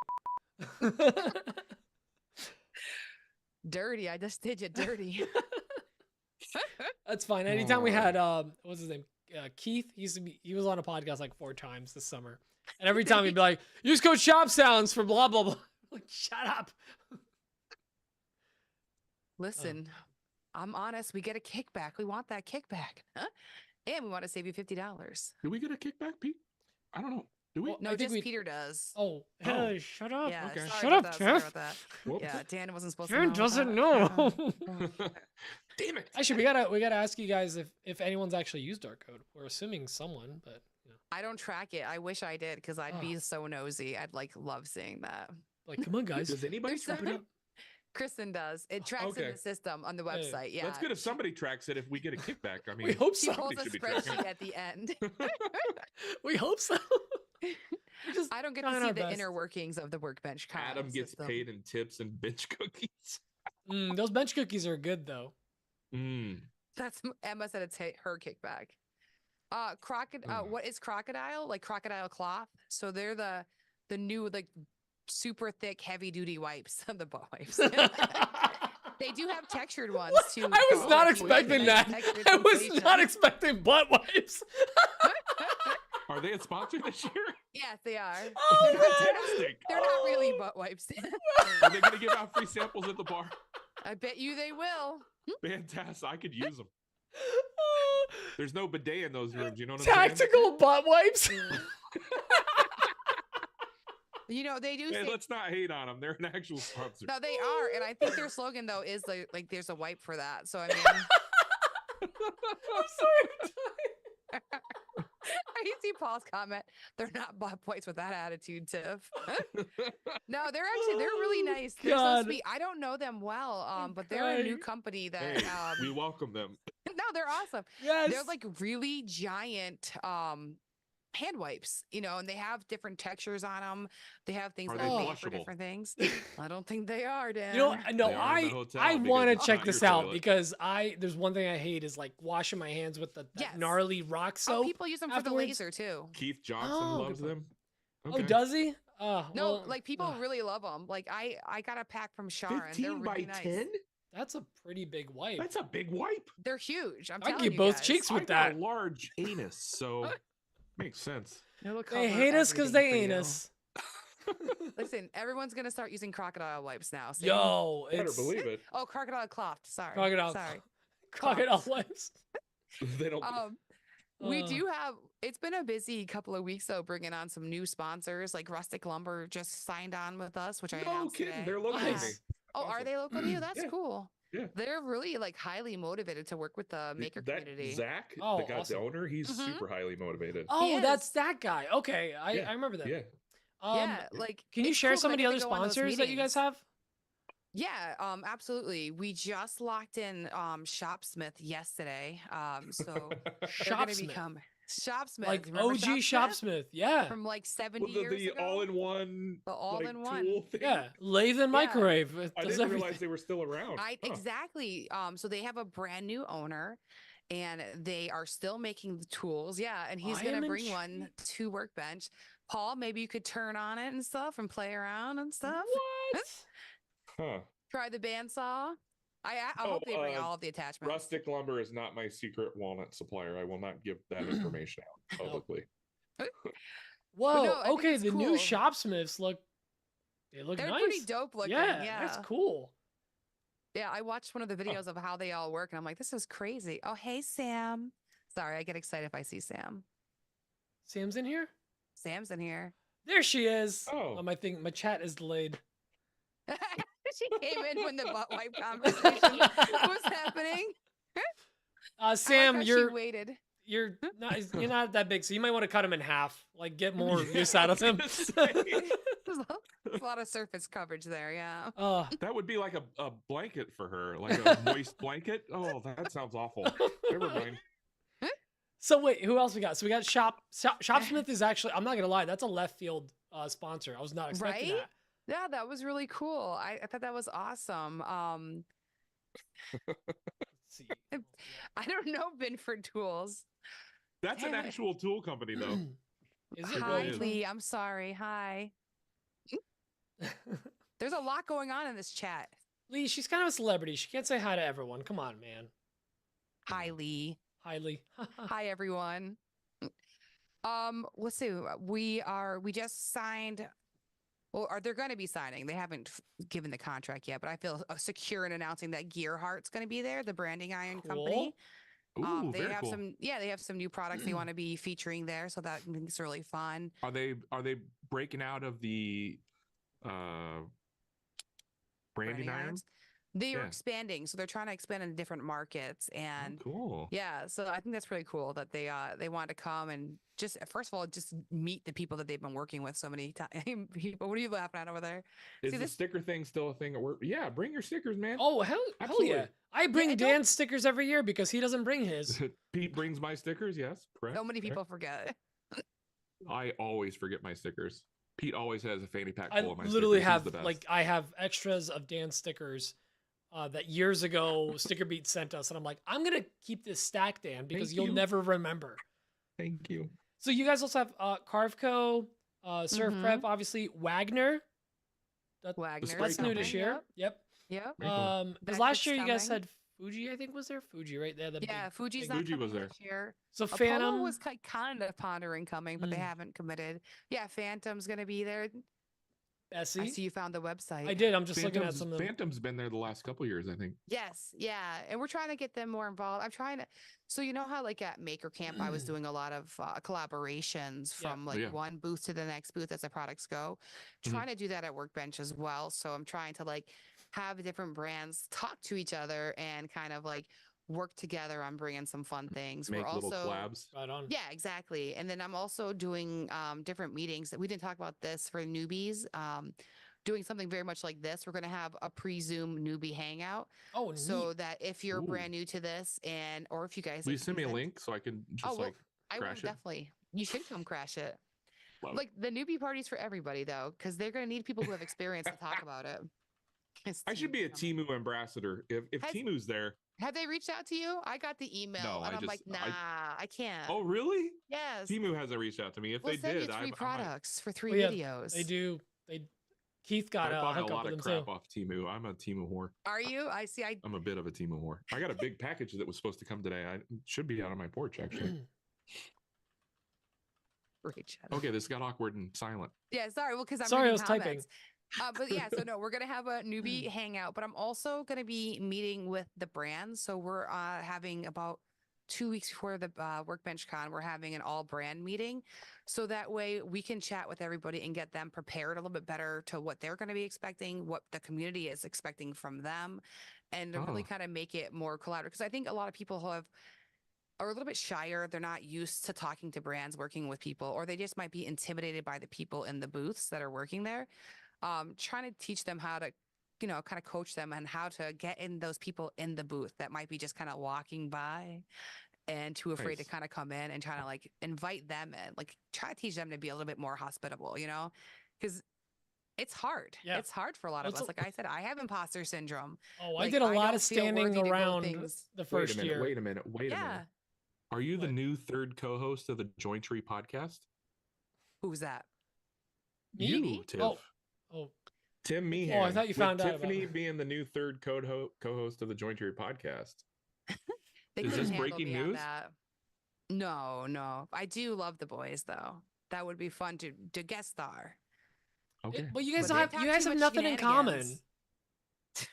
Dirty. I just did you dirty. That's fine. Anytime we had Oh. what's his name? Keith. He was on a podcast like 4 times this summer. And every time he'd be like, use code shop sounds for blah blah blah. Like, shut up. Listen, I'm honest. We get a kickback. We want that kickback. Huh? And we want to save you $50. Do we get a kickback, Pete? I don't know. Do we? Well, No, I think just we- Peter does. Oh, Oh. shut up. Yeah, okay. sorry Shut about up, that, sorry Tiff. about that. Whoops. Yeah, Dan wasn't supposed Karen to know. doesn't about know. that. Damn it. Actually, we gotta ask you guys if anyone's actually used our code. We're assuming someone, but you know, I don't track it. I wish I did because I'd be so nosy. I'd love seeing that. like, come on, guys. Does anybody There's track Keep it it? up. Kristen does. It tracks in Okay. the system on the Hey, website. Yeah. That's good if somebody tracks it. If we get a kickback, I mean, We hope She so. pulls somebody a should be tracking spreadsheet it. at the end. We hope so. We just I don't get trying to see our the best. inner workings of the workbench. Con Adam gets system. paid in tips and bench cookies. Those bench cookies are good though. That's Emma said it's her kickback. What is crocodile? Like crocodile cloth. So they're the new like super thick heavy duty wipes, the butt wipes. They do have textured ones What? too. I was so not if you expecting like that. textured I was sensation. not expecting butt wipes. Are they a sponsor this year? Yes, they are. Oh, they're, not, man. Fantastic. they're not really butt wipes. Are they going to give out free samples at the bar? I bet you they will. Fantastic. I could use them. There's no bidet in those rooms. You know what I'm saying? Tactical butt wipes. You know they do. Hey, say, let's not hate on them. They're an actual sponsor. no, they are, and I think their slogan though is like there's a wipe for that. So I mean, I'm sorry. are you see Paul's comment. They're not butt points with that attitude, Tiff. No, they're really nice. They're so God. sweet. I don't know them well, I'm but they're a new crying. company that Hey, we welcome them. no, they're awesome. Yes. They're like really giant hand wipes, and they have different textures on them. They have things Are that they are made for flushable? different things. I don't think they are, Dan. You know, no, They are in the hotel I because want to it's check not this your out toilet. because there's one thing I hate is like washing my hands with that Yes. gnarly rock Oh, soap. people use them for the afterwards. laser too. Keith Johnson Oh, good loves point. them. Oh, does he? No, well, like people ugh, really love them. Like I got a pack from Shar and they're 15 by really nice. 10? that's a pretty big wipe. That's a big wipe. They're huge. I'm I'd telling give you both guys. cheeks I with got that. a large anus, so makes sense. It'll They cover hate us because they everything ain't for you. us. Listen, everyone's gonna start using crocodile wipes now. See? Yo, Better it's believe it. Oh, crocodile cloth. Sorry. crocodile. Sorry. Crocodile Cloths. wipes. They don't. We Uh, do have. It's been a busy couple of weeks though, bringing on some new sponsors. Like Rustic Lumber just signed on with us, which I No announced kidding. today. They're local to me. Nice. Oh, are Awesome. they local to you? That's Yeah. cool. Yeah. They're really like highly motivated to work with the maker That community. Zach, Oh, the guy, awesome. the owner, he's Mhm. super highly motivated. Oh, that's is. that guy. Okay, I Yeah, remember that. Yeah. Yeah, like Can you it's share cool 'cause some I of the get other to go on those sponsors that you guys meetings. have? Yeah, absolutely. We just locked in Shopsmith yesterday. So they're going to Shopsmith. become Shopsmith. Like Remember OG Shopsmith. Yeah. from like 70 Well, years the ago. all-in-one, The like, all-in-one. tool thing. Yeah. Lathe and Yeah. microwave. It I does didn't everything. realize they were still around. Huh. Exactly. So they have a brand new owner and they are still making the tools. Yeah. And he's I going am to bring one intrigued. to Workbench. Paul, maybe you could turn on it and stuff and play around and stuff. What? Huh. Try the bandsaw. I hope they bring all of the attachments. Rustic Lumber is not my secret walnut supplier. I will not give that information out publicly. Whoa. no, I think okay. it's The new cool. Shopsmiths look They're nice. pretty dope looking. Yeah, that's cool. Yeah, I watched one of the videos of how they all work, and I'm like, this is crazy. Oh, hey, Sam. Sorry, I get excited if I see Sam. Sam's in here? Sam's in here. There she is. Oh. I think my chat is delayed. She came in when the butt wipe conversation was happening. Sam, I like how she you're waited. you're not that big, so you might want to cut him in half. Like get more use out of him. There's a lot of surface coverage there. Yeah. That would be like a blanket for her, like a moist blanket. Oh, that sounds awful. Never mind. So wait, who else we got? So we got Shopsmith is actually, I'm not gonna lie, that's a left field sponsor. I was not expecting Right? that. Yeah, that was really cool. I thought that was awesome. Let's see. I don't know Binford Tools. That's an Damn it. actual tool company, though. Is it Hi, really is. Lee. I'm sorry. Hi. There's a lot going on in this chat. Lee, she's kind of a celebrity. She can't say hi to everyone. Come on, man. Hi, Lee. Hi, Lee. Hi, everyone. Let's see. We just signed. Well, they're going to be signing. They haven't given the contract yet, but I feel secure in announcing that Gearhart's going to be there, the branding iron company. Ooh, They very have cool. they have some new products they want to be featuring there, so that makes it really fun. Are they breaking out of the branding iron? irons. They are Yeah. expanding, so they're trying to expand in different markets, and Oh, cool. yeah, so I think that's really cool that they want to come and just first of all just meet the people that they've been working with so many times. People, what are you laughing at over there? Is See, the this- sticker thing still a thing at work? Yeah, bring your stickers, man. Oh, hell yeah. Absolutely. I bring and don't- Dan's stickers every year because he doesn't bring his. Pete brings my stickers. Yes, correct. So many correct. people forget. I always forget my stickers. Pete always has a fanny pack I full of my literally stickers. have He's the best. like I have extras of Dan's stickers that years ago Sticker Beat sent us, and I'm like, I'm gonna keep this stack, Dan, because Thank you'll you. never remember. Thank you. So you guys also have Carveco, Surf Mhm. Prep, obviously Wagner. Wagner. spray That's new company. this year. Yep. Yep. Very cool. Because That last keeps year you guys coming. had Fuji, I think was there. Fuji, right there. The Yeah, big, Fuji's big- not Fuji was coming there. this year. So Apollo Phantom was kind of pondering coming, but they Mm. haven't committed. Yeah, Phantom's gonna be there. I Bessie. see you found the website. I did. I'm just looking at some of them. Phantom's been there the last couple years, I think. Yes, yeah, and we're trying to get them more involved. I'm trying to. So you know how like at Maker Camp, I was doing a lot of collaborations Yeah. from like Yeah. one booth to the next booth as the products go. Mhm. Trying to do that at Workbench as well. So I'm trying to like have different brands talk to each other and kind of like work together on bringing some fun things. Make We're little also collabs. Right on. yeah, exactly. And then I'm also doing different meetings that we didn't talk about this for newbies. Doing something very much like this. We're going to have a pre-Zoom newbie hangout Oh, so neat. that if you're Ooh. brand new to this or if you guys Will you like send me a seasoned- link so I can just oh, well, like I will crash it? definitely. You should come crash it. Love Like the newbie party's for everybody though, because they're going to need people who have experience to talk about it. It's I should be a coming. Timu ambassador. If Has- Timu's there. Have they reached out to you? I got the email No, and I I'm like, just- nah, I can't. Oh, really? Yes. Timu hasn't reached out to me. If We'll they send you did, 3 I might. products for 3 Oh, yeah, videos. They do. Keith got I a buy a hookup lot with of them crap too. off Timu. I'm a Timu whore. Are you? I see. I'm a bit of a Timu whore. I got a big package that was supposed to come today. I should be out on my porch actually. Great chat. Okay, this got awkward and silent. Yeah, sorry. Well, because I'm Sorry, I reading was typing. comments. But yeah, so no, we're gonna have a newbie hangout, but I'm also gonna be meeting with the brands. So we're having about 2 weeks before the Workbench Con, we're having an all brand meeting, so that way we can chat with everybody and get them prepared a little bit better to what they're going to be expecting, what the community is expecting from them, and to really Oh. kind of make it more collaborative. Because I think a lot of people are a little bit shyer. They're not used to talking to brands, working with people, or they just might be intimidated by the people in the booths that are working there. Trying to teach them how to, kind of coach them and how to get in those people in the booth that might be just kind of walking by and too afraid to Nice. kind of come in and trying to like invite them in, like try to teach them to be a little bit more hospitable, because it's hard. Yeah. It's hard for a lot of us. Like I said, I have imposter syndrome. Oh, I Like, did a I lot don't of feel standing worthy to go around things. the Wait first a minute. year. Wait a minute. Wait a Yeah. minute. Are you the What? new third co-host of the Jointry podcast? Who's that? Me? You, Tiff. Oh, Tim Oh, Meehan. I thought you found with out about Tiffany it. being the new third co-host of the Jointry podcast. They Is couldn't this handle breaking me on news? that. No. I do love the boys though. That would be fun to guest star. Okay. but you guys But they have talk you guys too have much nothing in common. shenanigans.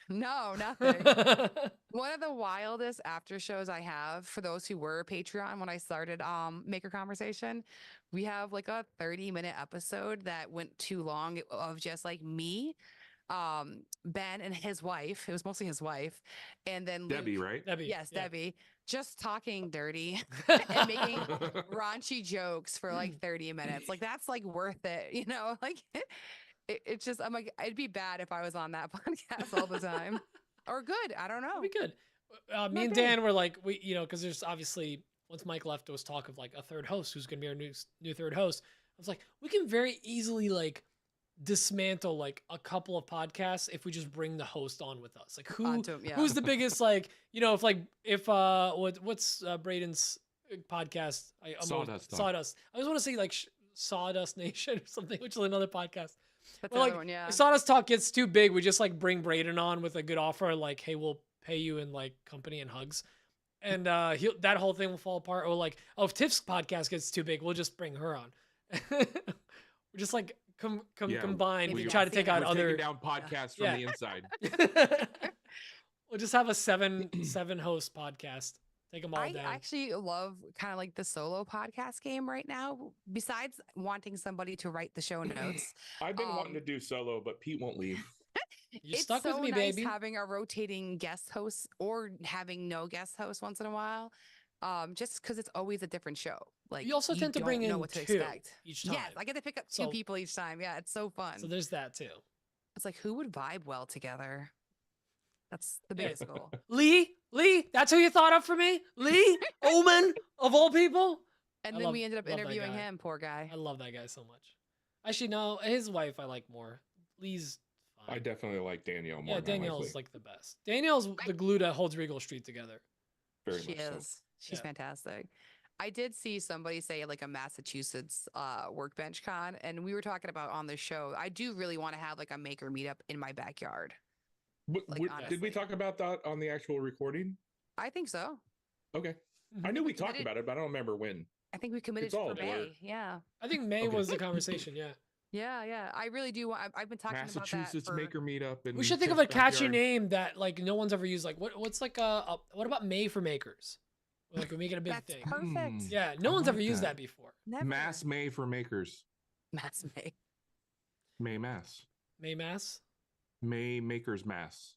No, nothing. One of the wildest after shows I have for those who were Patreon when I started Maker Conversation, we have like a 30-minute episode that went too long of just like me, Ben and his wife. It was mostly his wife, and then Debbie, Luke. right? Debbie. Yes, yeah. Debbie, just talking dirty and making raunchy jokes for like 30 minutes. Like that's like worth it, like it's just, I'm like, it'd be bad if I was on that podcast all the time or good. I don't know. That'd be good. Me Not and bad. Dan were like, because there's obviously once Mike left, there was talk of like a third host who's going to be our new third host. I was like, we can very easily like dismantle like a couple of podcasts if we just bring the host on with us. Like who's the biggest like if what's Braden's podcast? Sawdust Talk. Sawdust. I always want to say like Sawdust Nation or something, which is another podcast. That's Well, another like, one, yeah. If Sawdust Talk gets too big, we just like bring Braden on with a good offer, like, hey, we'll pay you in like company and hugs, and that whole thing will fall apart. Or like, if Tiff's podcast gets too big, we'll just bring her on. We're just like combined. Maybe We try to that's take the out We're other. taking down podcasts from Yeah. the inside. We'll just have a seven host podcast. Take them all I down. actually love kind of like the solo podcast game right now. Besides wanting somebody to write the show notes, I've been wanting to Um, do solo, but Pete won't leave. You it's stuck so with me, nice baby. having a rotating guest host or having no guest host once in a while. Just because it's always a different show. Like You also tend to bring don't know in what to two expect. each time. Yes, I get to pick up two So- people each time. Yeah, it's so fun. So there's that too. It's like who would vibe well together? That's the Yeah. biggest goal. Lee, that's who you thought of for me? Lee Omen of all people? And I then love- we ended up love that interviewing guy. him, poor guy. I love that guy so much. Actually, no, his wife I like more. Lee's fine. I definitely like Danielle more. Yeah, than I like Danielle's Lee. like the best. Danielle's the glue that holds Regal Street together. Very She much so. is. She's Yeah. fantastic. I did see somebody say like a Massachusetts Workbench Con, and we were talking about on the show. I do really want to have like a maker meetup in my backyard. Like, Did we honestly. talk about that on the actual recording? I think so. Okay. I knew we talked committed- about it, but I don't remember when. I think we committed It's all for a blur. May. Yeah. I think May Okay. was the conversation, yeah. Yeah. I really do want. I've been talking about that Massachusetts for. Maker Meetup. We should think of a catchy name that like no one's ever used. Like what's like what about May for Makers? Like we make it a big That's thing. perfect. Yeah, no I one's ever like used that. that before. Never. Mass May for Makers. Mass May. May Mass. May Mass. May Makers Mass.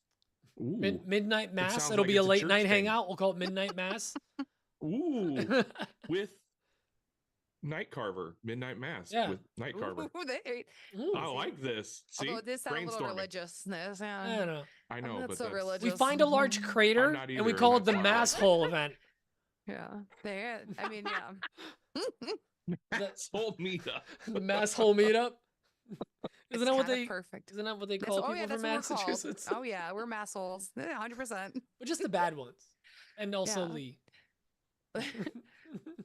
Ooh. Midnight mass. sounds It'll like be a it's a late church night thing. hangout. We'll call it midnight mass. Ooh. With Night Carver, Midnight Mass Yeah. with Night Carver. Ooh, they, Ooh. I like this. See, although it did sound a little brainstorming. religiousness. I Yeah. don't know. I I'm know, not but so that's religious. We find a large Mhm. crater not and we either, call and it the that's why I mass like hole event. Yeah. There. I mean, yeah. Asshole meetup. The mass hole meetup. Isn't that what kinda they? perfect. Isn't that what they That's, call oh people yeah, from that's what we're called. Massachusetts? Oh yeah, we're massholes. 100%. But just the bad ones, and also Yeah. Lee.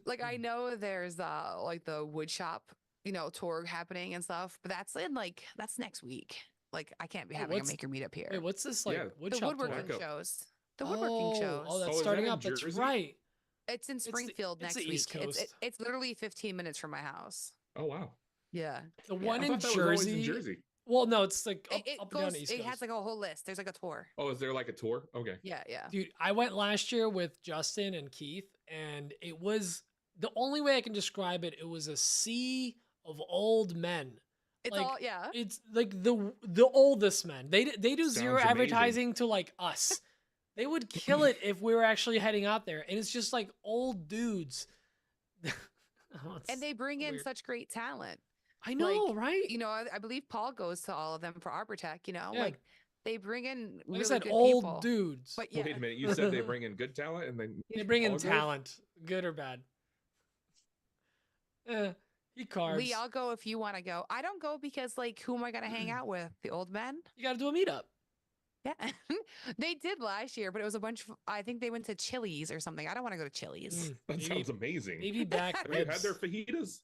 Like I know there's like the wood shop, tour happening and stuff, but that's next week. Like I can't be Oh, having a what's- maker meetup here. Wait, what's this like? Yeah, Wood The shop woodworking tour? Back up. shows. The woodworking shows. Oh, that's Oh, is that starting in up. That's Jersey? right. It's in It's the- Springfield it's next the week. East Coast. It's literally 15 minutes from my house. Oh wow. Yeah. The Yeah. one I in thought that was always in Jersey. Jersey. Well, no, it's like up, It up and down goes. the East It Coast. has like a whole list. There's like a tour. Oh, is there like a tour? Okay. Yeah, yeah. Dude, I went last year with Justin and Keith, and it was the only way I can describe it. It was a sea of old men. It's like, all yeah. It's like the oldest men. They do zero Sounds amazing. advertising to like us. They would kill it if we were actually heading out there, and it's just like old dudes. Oh, And they bring in weird. such great talent. I know, like, right? I believe Paul goes to all of them for Arbor Tech. Yeah. Like they bring in Like really I said, good old people. dudes. But yeah, Wait a minute. You said they bring in good talent and then They bring in Paul goes? talent, good or bad. He carves. Lee, I'll go if you want to go. I don't go because like, who am I gonna hang out with? The old men? You got to do a meetup. Yeah, they did last year, but it was a bunch of. I think they went to Chili's or something. I don't want to go to Chili's. That Maybe- sounds amazing. Maybe back Have you had ribs. their fajitas?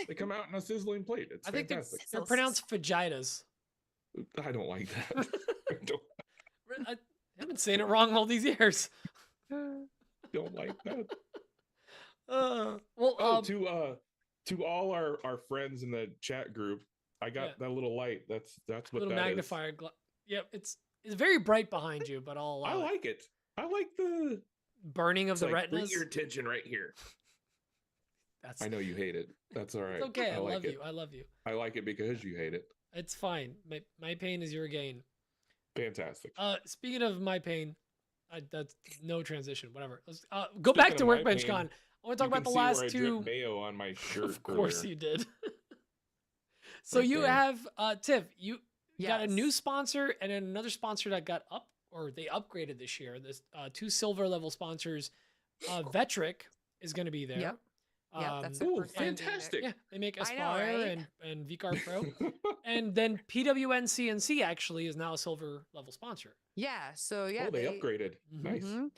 They come out in a sizzling plate. It's I think they're, fantastic. they're pronounced fajitas. I don't like that. I I've been saying it wrong all these years. don't like that. Well, Oh, to all our friends in the chat group, I got Yeah. that little light. That's what little that is. magnifier. Yep, it's very bright behind you, but I'll I allow it. like it. I like the Burning of it's the like, bring retinas. your attention right here. That's I know you hate it. That's all right. it's okay. I like love it. you. I love you. I like it because you hate it. It's fine. My pain is your gain. Fantastic. Speaking of my pain, that's no transition. Whatever. Let's go back Speaking to of my Workbench pain, Con. I want to talk You about the can see last where I two. dripped mayo on my shirt. Of course earlier. you did. So Right you there. have Tiff. You got a new Yes. sponsor and then another sponsor that got up or they upgraded this year. This two silver level sponsors. Vetric is going to be there. Yep. Yep, that's their Ooh, first time doing it. fantastic. Yeah, they make I know, Aspire right? and VCard Pro. And then PWN CNC actually is now a silver level sponsor. Yeah. So yeah, oh, they upgraded. Mhm. Nice. Mhm.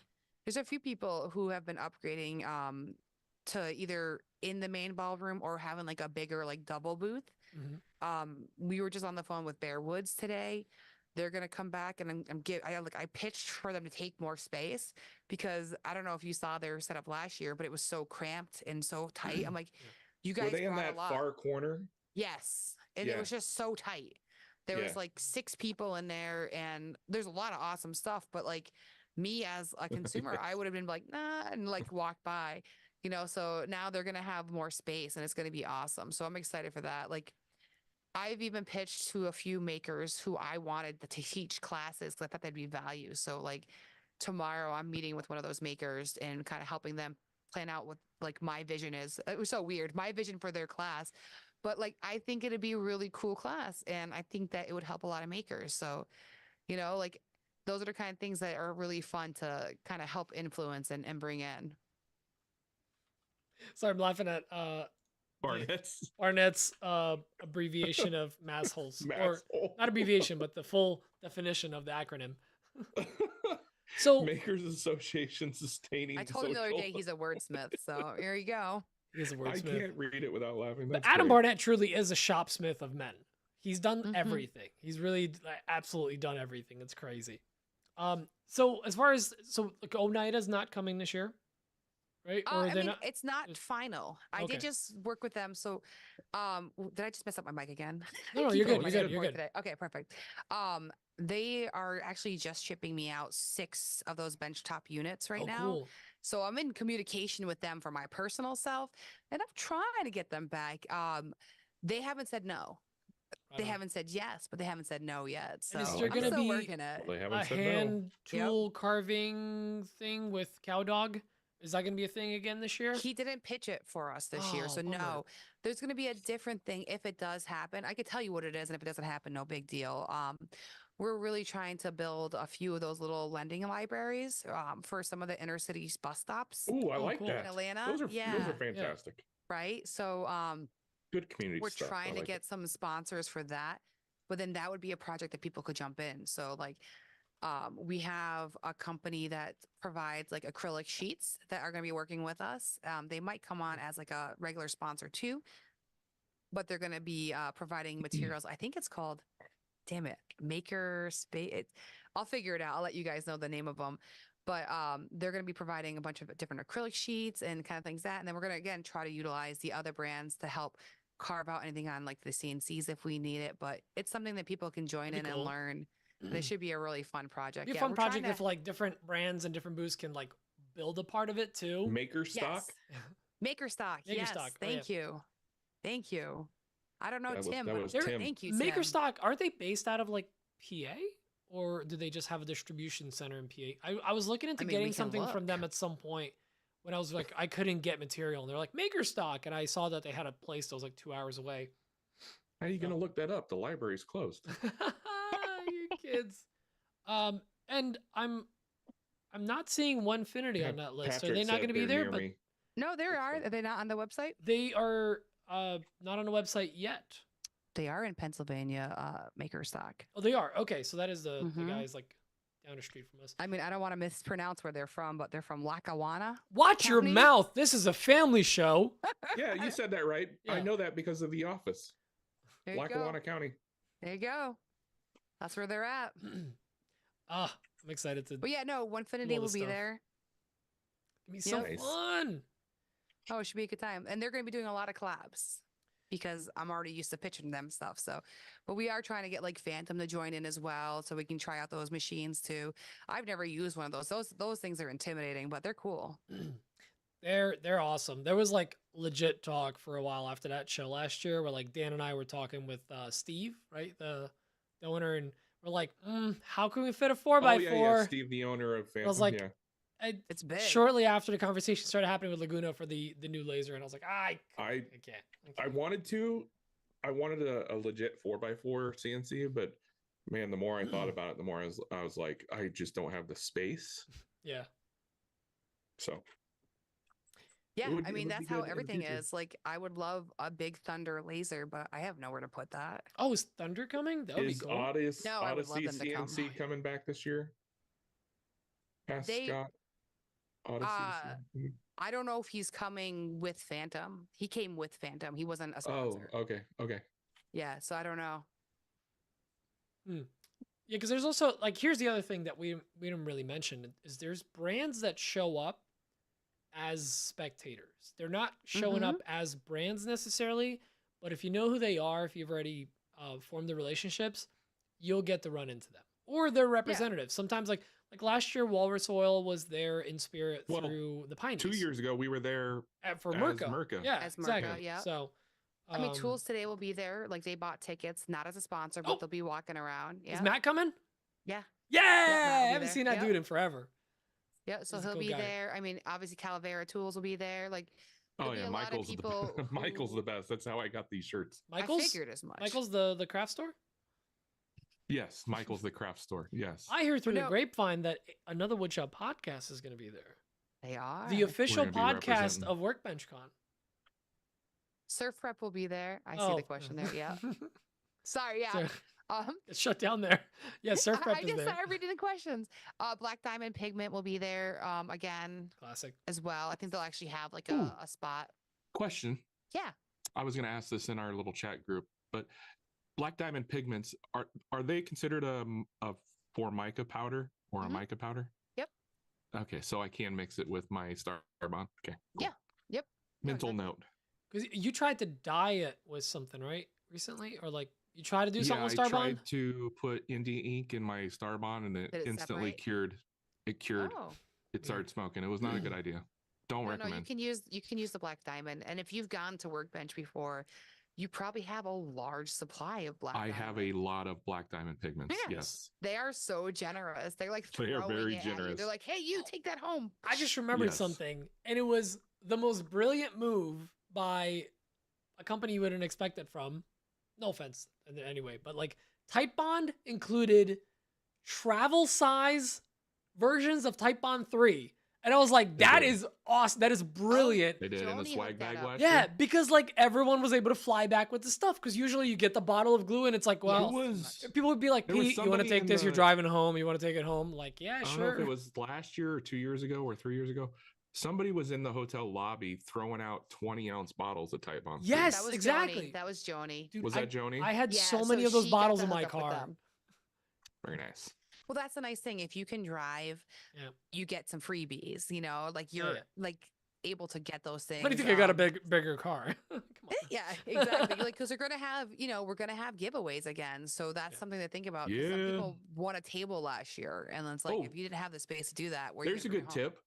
There's a few people who have been upgrading to either in the main ballroom or having like a bigger like double booth. Mhm. We were just on the phone with Bear Woods today. They're gonna come back and I pitched for them to take more space because I don't know if you saw their setup last year, but it was so cramped and so tight. I'm like, you guys Were they in brought that a lot. far corner? Yes. And it Yeah. was just so tight. There was Yeah. like 6 people in there and there's a lot of awesome stuff, but like me as a consumer, I would have been like, nah, and like walked by, so now they're going to have more space and it's going to be awesome. So I'm excited for that. Like I've even pitched to a few makers who I wanted to teach classes 'cause I thought they'd be value. So like tomorrow I'm meeting with one of those makers and kind of helping them plan out what like my vision is. It was so weird. My vision for their class. But like I think it'd be a really cool class and I think that it would help a lot of makers. So, like those are the kind of things that are really fun to kind of help influence and bring in. So I'm laughing at Barnett's. Barnett's abbreviation of mass holes. Or Masshole. not abbreviation, but the full definition of the acronym. So Makers Association sustaining. I told him the other social- day he's a wordsmith. So here you go. he's a I wordsmith. can't read it without laughing. But That's Adam great. Barnett truly is a shopsmith of men. He's done Mhm. everything. He's really absolutely done everything. It's crazy. So as far as like Oneida's not coming this year, right? Or I they're mean, not. it's not final. I Okay. did just work with them. So, did I just mess up my mic again? No, Keep you're good. going You're back good. and You're forth good. today. Okay, perfect. They are actually just shipping me out 6 of those benchtop units right Oh, now. cool. So I'm in communication with them for my personal self, and I'm trying to get them back. They haven't said no. Right They on. haven't said yes, but they haven't said no yet. So And is Oh, there I'm gonna still be working it. Well, they a haven't said no. hand tool carving thing with cow dog? Is that gonna be a thing again this year? He didn't pitch it for us this year. Oh, So bummer. no, there's going to be a different thing if it does happen. I could tell you what it is, and if it doesn't happen, no big deal. We're really trying to build a few of those little lending libraries for some of the inner city bus stops Ooh, I Oh, like cool. in that. Atlanta. Those are Yeah, fantastic. right. So Good community we're stuff. trying I to like get it. some sponsors for that, but then that would be a project that people could jump in. So like we have a company that provides like acrylic sheets that are going to be working with us. They might come on as like a regular sponsor too, but they're going to be providing materials. I think it's called, damn it, Maker Space. I'll figure it out. I'll let you guys know the name of them. But they're going to be providing a bunch of different acrylic sheets and kind of things that. And then we're going to, again, try to utilize the other brands to help carve out anything on like the CNCs if we need it. But it's something that people can join That'd in be and cool. learn. And it should be a really fun project. It'd be a Yeah, fun we're trying project to- if like different brands and different booths can like build a part of it too. Maker stock. Yes. Maker stock. Maker Yes. stock. Oh, Thank you. Thank you. I don't know That was- Tim, that but was They're- Tim. thank you, Maker Tim. Stock, aren't they based out of like PA? Or do they just have a distribution center in PA? I was looking into I mean, we getting can something from look. them at some point when I was like, I couldn't get material. And they're like, Maker Stock. And I saw that they had a place that was like 2 hours away. How are you going to look that up? The library's closed. You kids. And I'm not seeing Onefinity on that list. Are Patrick they not said going to be they're there? near But me. No, there are. Okay. Are they not on the website? they are not on the website yet. They are in Pennsylvania, Maker Stock. Oh, they are. Okay, so that is the Mhm. guys like down the street from us. I mean, I don't want to mispronounce where they're from, but they're from Lackawanna. Watch your County? mouth. This is a family show. Yeah, you said that right. I Yeah. know that because of The Office. There you Lackawanna go. County. There you go. That's where they're at. I'm excited to. But yeah, no, all Onefinity will this be stuff. there. It'll be so Nice. fun. Oh, it should be a good time. And they're going to be doing a lot of collabs because I'm already used to pitching them stuff. So, but we are trying to get like Phantom to join in as well so we can try out those machines too. I've never used one of those. Those things are intimidating, but they're cool. They're awesome. There was like legit talk for a while after that show last year where like Dan and I were talking with Steve, right? The owner, and we're like, how can we fit a 4x4? yeah, Steve, the owner of Phantom. was like, yeah. It's big. Shortly after the conversation started happening with Laguna for the new laser, and I was like, I can't. I wanted a legit 4x4 CNC, but man, the more I thought about it, the more I was like, I just don't have the space. Yeah. So Yeah, would- I it mean, would be that's good how in the everything future. is. Like, I would love a big Thunder laser, but I have nowhere to put that. Oh, is Thunder coming? That would be is cool. Odyssey, No, I would love Odyssey them to come. CNC coming back this year? Past They- Scott. Odyssey. CNC? I don't know if he's coming with Phantom. He came with Phantom. He wasn't a Oh, sponsor. okay. Yeah, so I don't know. Yeah, because there's also like here's the other thing that we didn't really mention is there's brands that show up as spectators. They're not showing up as brands necessarily, but if you know who they are, if you've already formed the relationships, you'll get to run into them or their representatives. Sometimes like last year, Walrus Oil was there in spirit Well, through the Pineys. 2 years ago, we were there. For as Merca. Merca. Yeah, As Merca, exactly. yeah. So, I mean, Tools today will be there. Like, they bought tickets, not as a sponsor, but Oh. they'll be walking around. Yeah. Is Matt coming? Yeah. Yeah, Matt will I be haven't there. seen that Yep. dude in forever. Yeah, so He's a he'll cool be guy. there. I mean, obviously Calavera Tools will be there. Like, Oh there'll be yeah, a lot of Michael's people the Michael's who- the best. That's how I got these shirts. Michael's I figured as much. Michael's the craft store. Yes, Michael's the craft store. Yes. I hear through the No. grapevine that another Woodshop podcast is going to be there. They are. The official gonna be podcast representing. of Workbench Con. Surf Prep will be there. I see Oh. the question there. Yeah. Sorry. Yeah. So, Um, it's shut down there. Yeah, Surf Prep I is just there. started reading the questions. Black Diamond Pigment will be there again Classic. as well. I think they'll actually have like Ooh. a spot. Question. Yeah. I was going to ask this in our little chat group, but Black Diamond pigments are they considered a Formica powder or Mhm. a mica powder? Yep. Okay, so I can mix it with my Starbond. Okay. Cool. Yeah. Yep. No, Mental exactly. note. Because you tried to dye it with something, right? Recently? Or like you tried to do something with I Starbond? tried to put India ink in my Starbond and it Did it instantly separate? cured. It cured. Oh. It Weird. started smoking. It was not a good idea. Don't No, you recommend. can use the Black Diamond. And if you've gone to Workbench before, you probably have a large supply of black. I have a diamond. lot of black diamond pigments. Yes. Yes. They are so generous. They're like They are throwing very it at you. generous. They're like, hey, you take that home. I just remembered Yes. something, and it was the most brilliant move by a company you wouldn't expect it from. No offense, anyway, but like Type Bond included travel size versions of Type Bond 3. And I was like, They that did. is awesome. That is brilliant. They did in the Joni swag hooked that bag up. last Yeah, year. because like everyone was able to fly back with the stuff. Because usually you get the bottle of glue and it's like, well, Who was? people would be like, There was Pete, you want to somebody take in this? You're the- driving home. You want to take it home? Like, yeah, I don't sure. know if it was last year or 2 years ago or 3 years ago. Somebody was in the hotel lobby throwing out 20-ounce bottles of Type Bond. Yes, That was exactly. Joni. That was Joni. Dude, Was that Joni? I had Yeah, so many of those she got bottles to in my hook up with car. them. Very nice. Well, that's the nice thing. If you can drive, Yeah. you get some freebies. You know, like Yeah, you're yeah. like able to get those things. What do you think? I got a bigger car. Come on. Yeah, exactly. Like, because we're gonna have, we're gonna have giveaways again. So that's Yeah. something to think about. 'Cause some Yeah. people won a table last year, and it's like, Oh. if you didn't have the space to do that, where There's a good tip.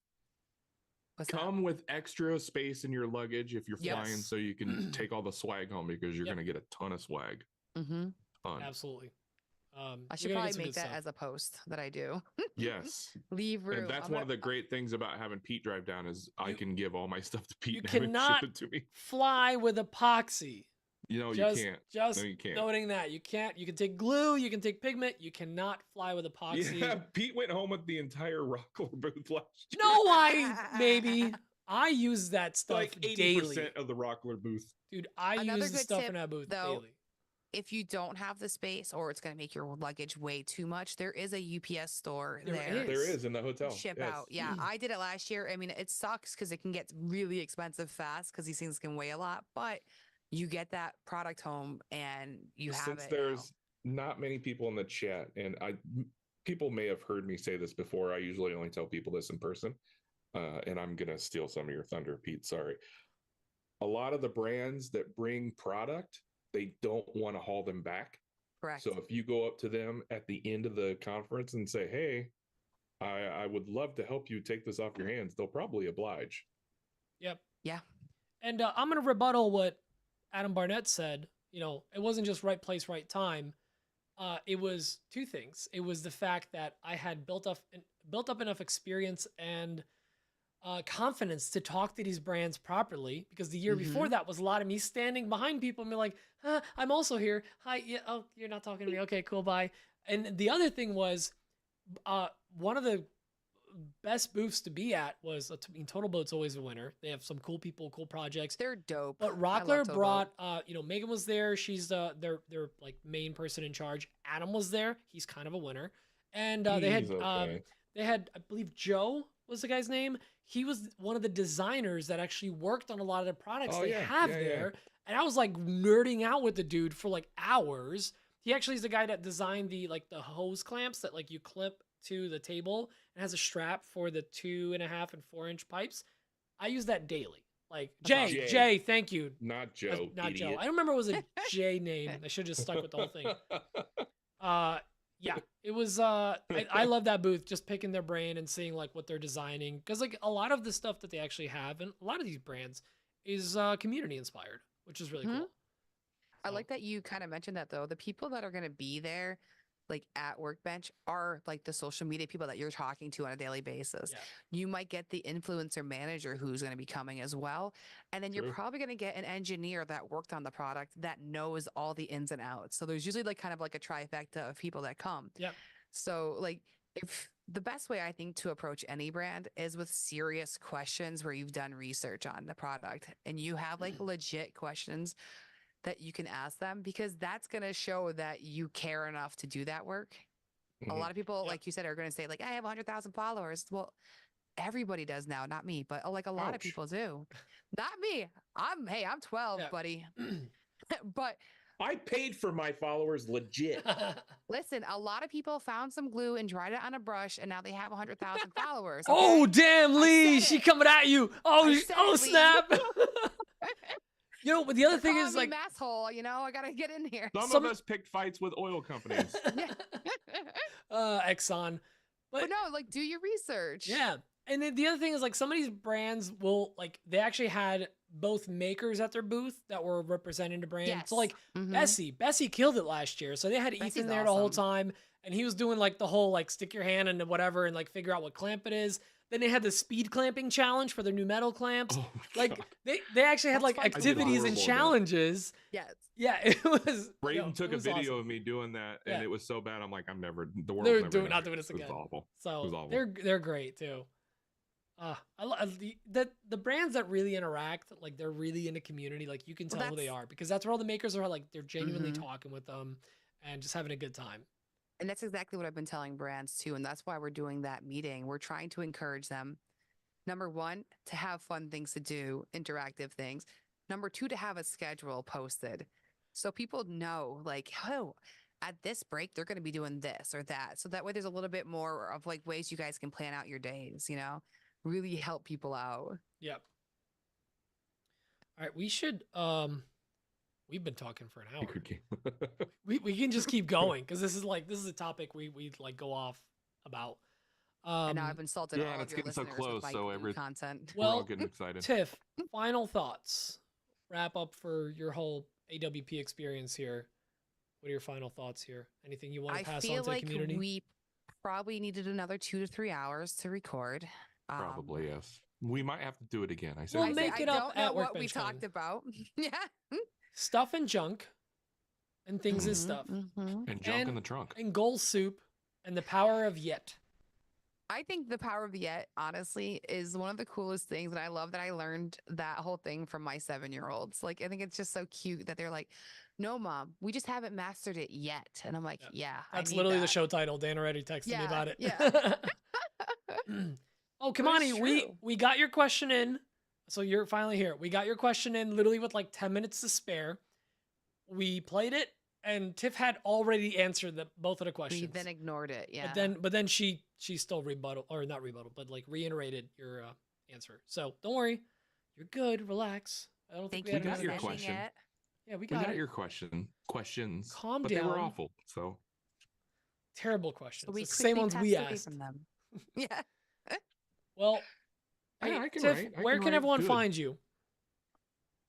What's that? Come with extra space in your luggage if you're flying, Yes. so you can take all the swag home because you're Yep. going to get a ton of swag. Mm-hmm. Ton. Absolutely. I you're should gonna probably get some make good that stuff. as a post that I do. Yes. Leave room. And that's I'm one of gonna- the great things about having Pete drive down is I You- can give all my stuff to Pete you and have him cannot ship it to me. Fly with epoxy. You just, can't. Just No, you can't. noting that you can't. You can take glue. You can take pigment. You cannot fly with epoxy. Yeah, Pete went home with the entire Rockler booth last year. No, I use that stuff like 80% daily, of the Rockler booth. dude. I Another use the good stuff tip, in that booth though, daily. If you don't have the space or it's going to make your luggage way too much, there is a UPS store There there. is. There is in the hotel. Ship yes. out. Yeah, I did it last year. I mean, it sucks because it can get really expensive fast because these things can weigh a lot, but you get that product home and you have Since it. there's not many people in the chat, and people may have heard me say this before. I usually only tell people this in person, and I'm gonna steal some of your thunder, Pete. Sorry. A lot of the brands that bring product, they don't want to haul them back. Correct. So if you go up to them at the end of the conference and say, "Hey, I would love to help you take this off your hands," they'll probably oblige. Yep. Yeah. And I'm gonna rebuttal what Adam Barnett said. It wasn't just right place, right time. It was two things. It was the fact that I had built up enough experience and confidence to talk to these brands properly, because the year before that was a lot of me standing behind people and be like, I'm also here. Hi. Yeah. Oh, you're not talking to me. Okay, cool. Bye. And the other thing was, one of the best booths to be at was, Total Boat's always a winner. They have some cool people, cool projects. They're dope. But I love Rockler Total brought, Megan was there. She's their like main person in charge. Adam was there. He's kind of a winner. And they had, He's okay. I believe Joe was the guy's name. He was one of the designers that actually worked on a lot of the products Oh, they yeah. have Yeah, yeah. there. And I was like nerding out with the dude for like hours. He actually is the guy that designed the hose clamps that like you clip to the table and has a strap for the 2.5 and 4 inch pipes. I use that daily. Like Jay. Jay, thank you. Not Joe. Not idiot. Joe. I don't remember it was a J name. I should have just stuck with the whole thing. Yeah, it was. I love that booth. Just picking their brain and seeing like what they're designing, because like a lot of the stuff that they actually have, and a lot of these brands is community inspired, which is really cool. I So, like that you kind of mentioned that, though. The people that are going to be there, like at Workbench, are like the social media people that you're talking to on a daily basis. Yeah. You might get the influencer manager who's going to be coming as well. And then you're True. probably going to get an engineer that worked on the product that knows all the ins and outs. So there's usually like kind of like a trifecta of people that come. Yep. So like, if the best way I think to approach any brand is with serious questions where you've done research on the product and you have like legit questions that you can ask them, because that's going to show that you care enough to do that work. A Mhm. lot of people, Yep. like you said, are going to say like, I have 100,000 followers. Well, everybody does now, not me, but like a lot of Ouch. people do. Not me. I'm 12, Yeah. buddy. But I paid for my followers legit. listen, a lot of people found some glue and dried it on a brush, and now they have 100,000 followers. Oh okay? damn, Lee! said She it. coming at you. Oh, I said oh it, Lee. snap! But the other They're thing calling is me like, masshole, I got to get in here. Some of us picked fights with oil companies. Exxon, But no, like do your research. yeah. And then the other thing is like some of these brands will like they actually had both makers at their booth that were representing the brand. Yes. So like Mhm. Bessie killed it last year. So they had Bessie's Ethan there the whole awesome. time, and he was doing like the whole like stick your hand into whatever and like figure out what clamp it is. Then they had the speed clamping challenge for their new metal clamps. Oh, Like God. they actually had That's like fun too, activities and horrible at that. challenges. Yes. Yeah, it was. Braden took it a was video awesome. of me doing that, Yeah. and it was so bad. I'm like, the world's They're never doing gonna not doing this it was again. awful. It So was awful. they're great too. The brands that really interact, like they're really in the community. Like you can Well, tell who they that's are because that's where all the makers are. Like they're genuinely Mhm. talking with them and just having a good time. And that's exactly what I've been telling brands too. And that's why we're doing that meeting. We're trying to encourage them. Number one, to have fun things to do, interactive things. Number two, to have a schedule posted. So people know, like, oh, at this break, they're going to be doing this or that. So that way there's a little bit more of like ways you guys can plan out your days, really help people out. Yep. All right, we should we've been talking for an hour. Good game. We can just keep going because this is a topic we like go off about. And now I've insulted yeah, all and of it's your getting so listeners close, with my so glue content. we're all well, getting excited. Tiff, final thoughts. Wrap up for your whole AWP experience here. What are your final thoughts here? Anything you want to I pass on feel to like the community? we probably needed another 2 to 3 hours to record. Probably yes. We might have to do it again. I said We'll I, we say, make I it up don't know at what we Workbench Con. talked about. Yeah. Stuff and junk, and things is Mhm, stuff, mhm. and junk in and- the trunk. and goal soup, and the power of yet. I think the power of the yet, honestly, is one of the coolest things. And I love that I learned that whole thing from my 7-year-olds. Like, I think it's just so cute that they're like, no, mom, we just haven't mastered it yet. And I'm like, Yep. yeah, That's I need literally the that. show title. Dan already texted me Yeah, about it. yeah. Oh, But it's Kamani, true. we got your question in. So you're finally here. We got your question in literally with like 10 minutes to spare. We played it, and Tiff had already answered both of the We questions. then ignored it. Yeah. But then she still rebuttal or not rebuttal, but like reiterated your answer. So don't worry, you're good. Relax. I don't think Thank we you had for got another your sending question. question. it. Yeah, we We got got it. your questions. Calm but they were down. awful. So Terrible So questions. we It's the same quickly ones we passed away asked. from them. Yeah. Well, Yeah, hey, I can Tiff, write. I where can can write everyone good. find you?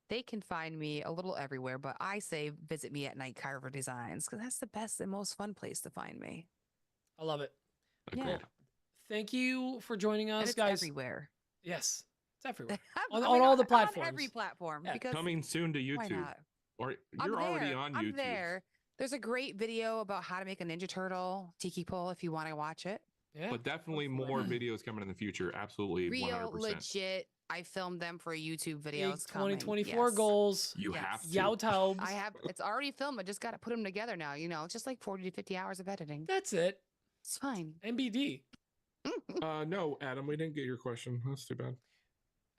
They can find me a little everywhere, but I say visit me at Night Carver Designs because that's the best and most fun place to find me. I love it. Agreed. Yeah. Thank you for joining And us, it's guys. everywhere. Yes, it's everywhere. I on mean, all the I'm platforms. on every platform Yeah. because Coming soon to why YouTube. not? Or I'm you're already there. on I'm YouTube. there. There's a great video about how to make a Ninja Turtle tiki pole if you want to watch it. Yeah, But definitely hopefully. more videos coming in the future. Absolutely, Real 100%. legit. I filmed them for a YouTube video. Big It's coming. 2024 Yes. goals. You Yes. have to. Yow I have. It's already filmed. I just got to put them together now. It's just like 40 to 50 hours of editing. That's it. It's fine. NBD. No, Adam, we didn't get your question. That's too bad.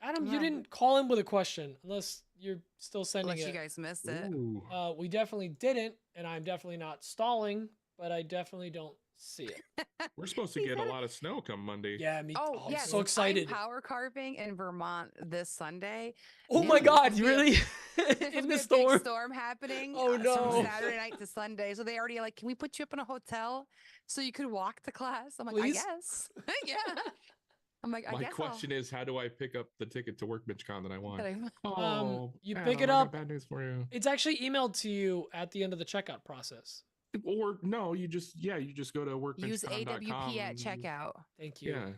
Adam, you No. didn't call in with a question unless you're still sending Unless it. you guys missed it. Ooh. We definitely didn't, and I'm definitely not stalling, but I definitely don't see it. We're supposed to He get a said it. lot of snow come Monday. Yeah, me. Oh, I'm yes. so excited. I'm power carving in Vermont this Sunday. Oh Yeah, my it's God, supposed you to be a- really There's in supposed to the be a storm? big storm happening. Oh, no. From Saturday night to Sunday. So they already like, can we put you up in a hotel so you could walk to class? I'm like, Please? I guess. Yeah. I'm like, I My guess. question is, how do I pick up the ticket to Workbench Con that I want? I'll- you Adam, pick it I got up- Bad news for you. It's actually emailed to you at the end of the checkout process. Or no, you just go to use workbenchcon.com. AWP at checkout. Thank you. Yeah,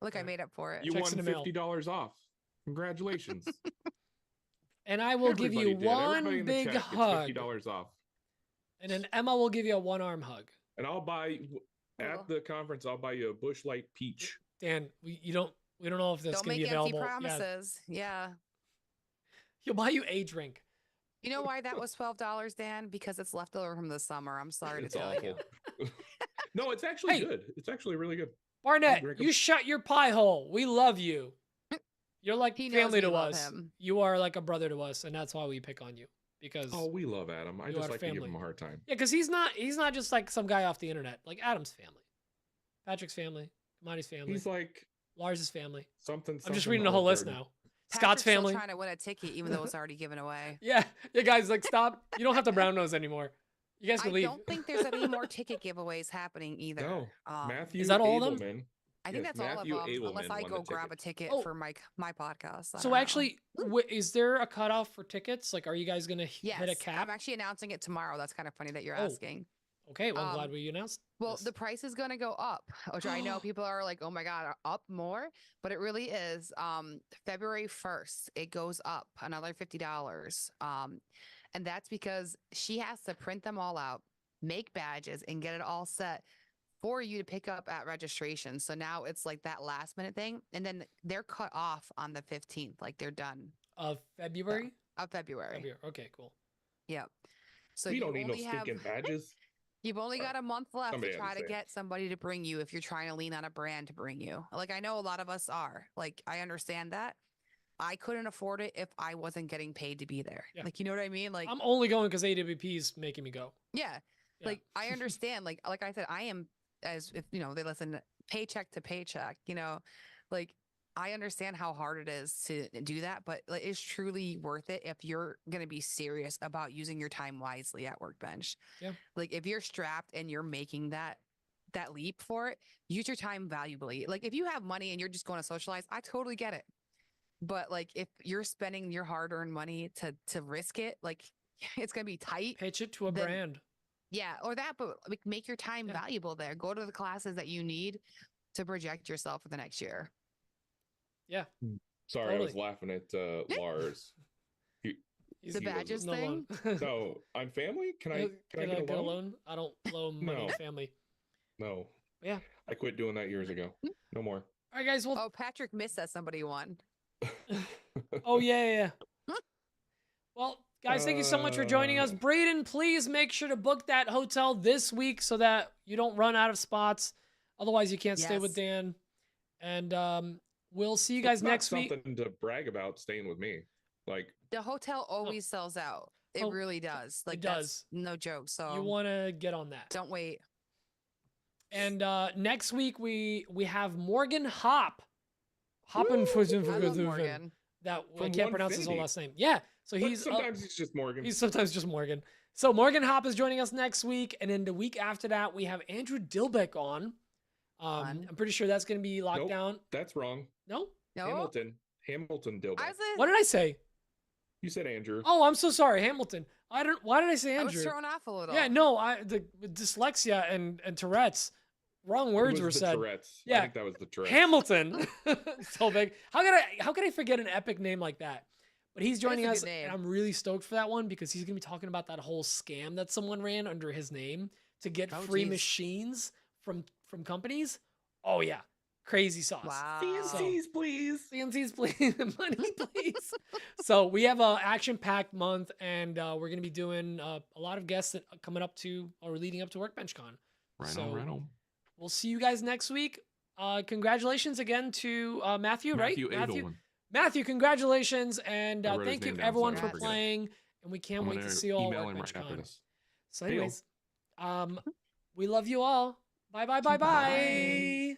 Look, I Yeah. made up for it. you Checks in won the mail. $50 off. Congratulations! And I will give you Everybody did. Everybody one in the big chat gets hug, $50 off. and then Emma will give you a one-arm hug. And I'll buy Cool. at the conference. I'll buy you a Bush Light Peach. Dan, we don't know if that's Don't gonna make be empty available. Yeah, promises. Yeah. he'll buy you a drink. You know why that was $12, Dan? Because it's left over from the summer. I'm sorry to It's tell you. awful. No, it's actually Hey. good. It's actually really good. Barnett, drink 'em. you shut your pie hole. We love you. You're like He knows family we to love us. him. You are like a brother to us, and that's why we pick on you. Because Oh, we love Adam. I You just are like to give family. him a hard time. yeah, because he's not just like some guy off the internet. Like Adam's family, Patrick's family, Kamani's family, He's like Lars's family. something. I'm just something reading the all whole list third. now. Patrick's Scott's still family. trying to win a ticket, even though it's already given away. Yeah, guys, like stop. You don't have to brown nose anymore. You guys I can leave. don't think there's any more ticket giveaways happening either. No, Um, Matthew. Is that all of them? Abelman I think Yes, that's all of Matthew them, unless Abelman I won the go grab a tickets. ticket Oh. for my podcast. I So don't know. actually, is there a cutoff for tickets? Like, are you guys gonna hit a Yes, cap? I'm actually announcing it tomorrow. That's kind of funny that you're Oh, asking. Okay, well, I'm glad Um, we announced. Well, this. the price is going to go up, which I know people are like, "Oh my god, up more," but it really is. February 1st, it goes up another $50. And that's because she has to print them all out, make badges, and get it all set for you to pick up at registration. So now it's like that last minute thing, and then they're cut off on the 15th, like they're done Of February. of February. February. Okay, cool. Yep. So We you don't need no only have stinking badges. You've only got a month left Somebody to had to try to say it. get somebody to bring you if you're trying to lean on a brand to bring you. Like, I know a lot of us are. Like, I understand that. I couldn't afford it if I wasn't getting paid to be there. Yeah. Like, you know what I mean? Like, I'm only going because AWP is making me go. yeah. Yeah. Like, I understand. Like I said, I am, as if, they listen, paycheck to paycheck, like, I understand how hard it is to do that, but like, it's truly worth it if you're going to be serious about using your time wisely at Workbench. Yeah. Like, if you're strapped and you're making that leap for it, use your time valuably. Like, if you have money and you're just going to socialize, I totally get it. But like, if you're spending your hard-earned money to risk it, like, it's going to be tight. Pitch it to a Then- brand. Yeah, or that, but like, make your time Yeah. valuable there. Go to the classes that you need to project yourself for the next year. Yeah. Sorry, I was Totally. laughing at Lars. He's- The he badges no thing? loan. No, I'm family. Can I get a loan? I don't loan money No. to family. No. Yeah. I quit doing that years ago. No more. All right, guys. Well, Oh, Patrick missed that somebody won. oh yeah. Well, guys, thank you so much for joining us. Braden, please make sure to book that hotel this week so that you don't run out of spots. Otherwise, you can't stay with Yes. Dan. And we'll see you guys It's not next week. something to brag about staying with me. Like, The hotel always sells out. It Oh, really does. Like, does. that's no joke. So You want to get on that. don't wait. And next week we have Morgan Hoppen for I love Morgan. that I From can't pronounce his whole Onefinity. last name. Yeah, so but he's sometimes he's just Morgan. he's sometimes just Morgan. So Morgan Hopp is joining us next week, and then the week after that we have Andrew Dilbeck on. Fun. I'm pretty sure that's going to be locked Nope. down. That's wrong. No, No, Hamilton Dilbeck. I was, what did I say? You said Andrew. Oh, I'm so sorry, Hamilton. Why did I say I was Andrew? thrown off a little. Yeah, no, the dyslexia and Tourette's. Wrong It words was were the said. Tourette's. Yeah. I think that was the Tourette's. Hamilton. So big. How could I forget an epic name like that? But he's joining a us, good name. and I'm really stoked for that one because he's gonna be talking about that whole scam that someone ran under his name to get Oh, free geez. machines from companies. Oh yeah, crazy sauce. Wow. CNCs, please. CNCs, please, money, please. So we have a action-packed month, and we're gonna be doing a lot of guests that coming up to or leading up to Workbench Con. Right So- on, right on. We'll see you guys next week. Congratulations again to Matthew, right? Matthew Edelman. Matthew, congratulations, and I wrote his thank you name down, everyone so for I don't forget it. playing. And we can't I'm wait to gonna see you all email him Workbench right after Con. this. So, Deal. anyways, we love you all. Bye, bye, bye, bye. Bye.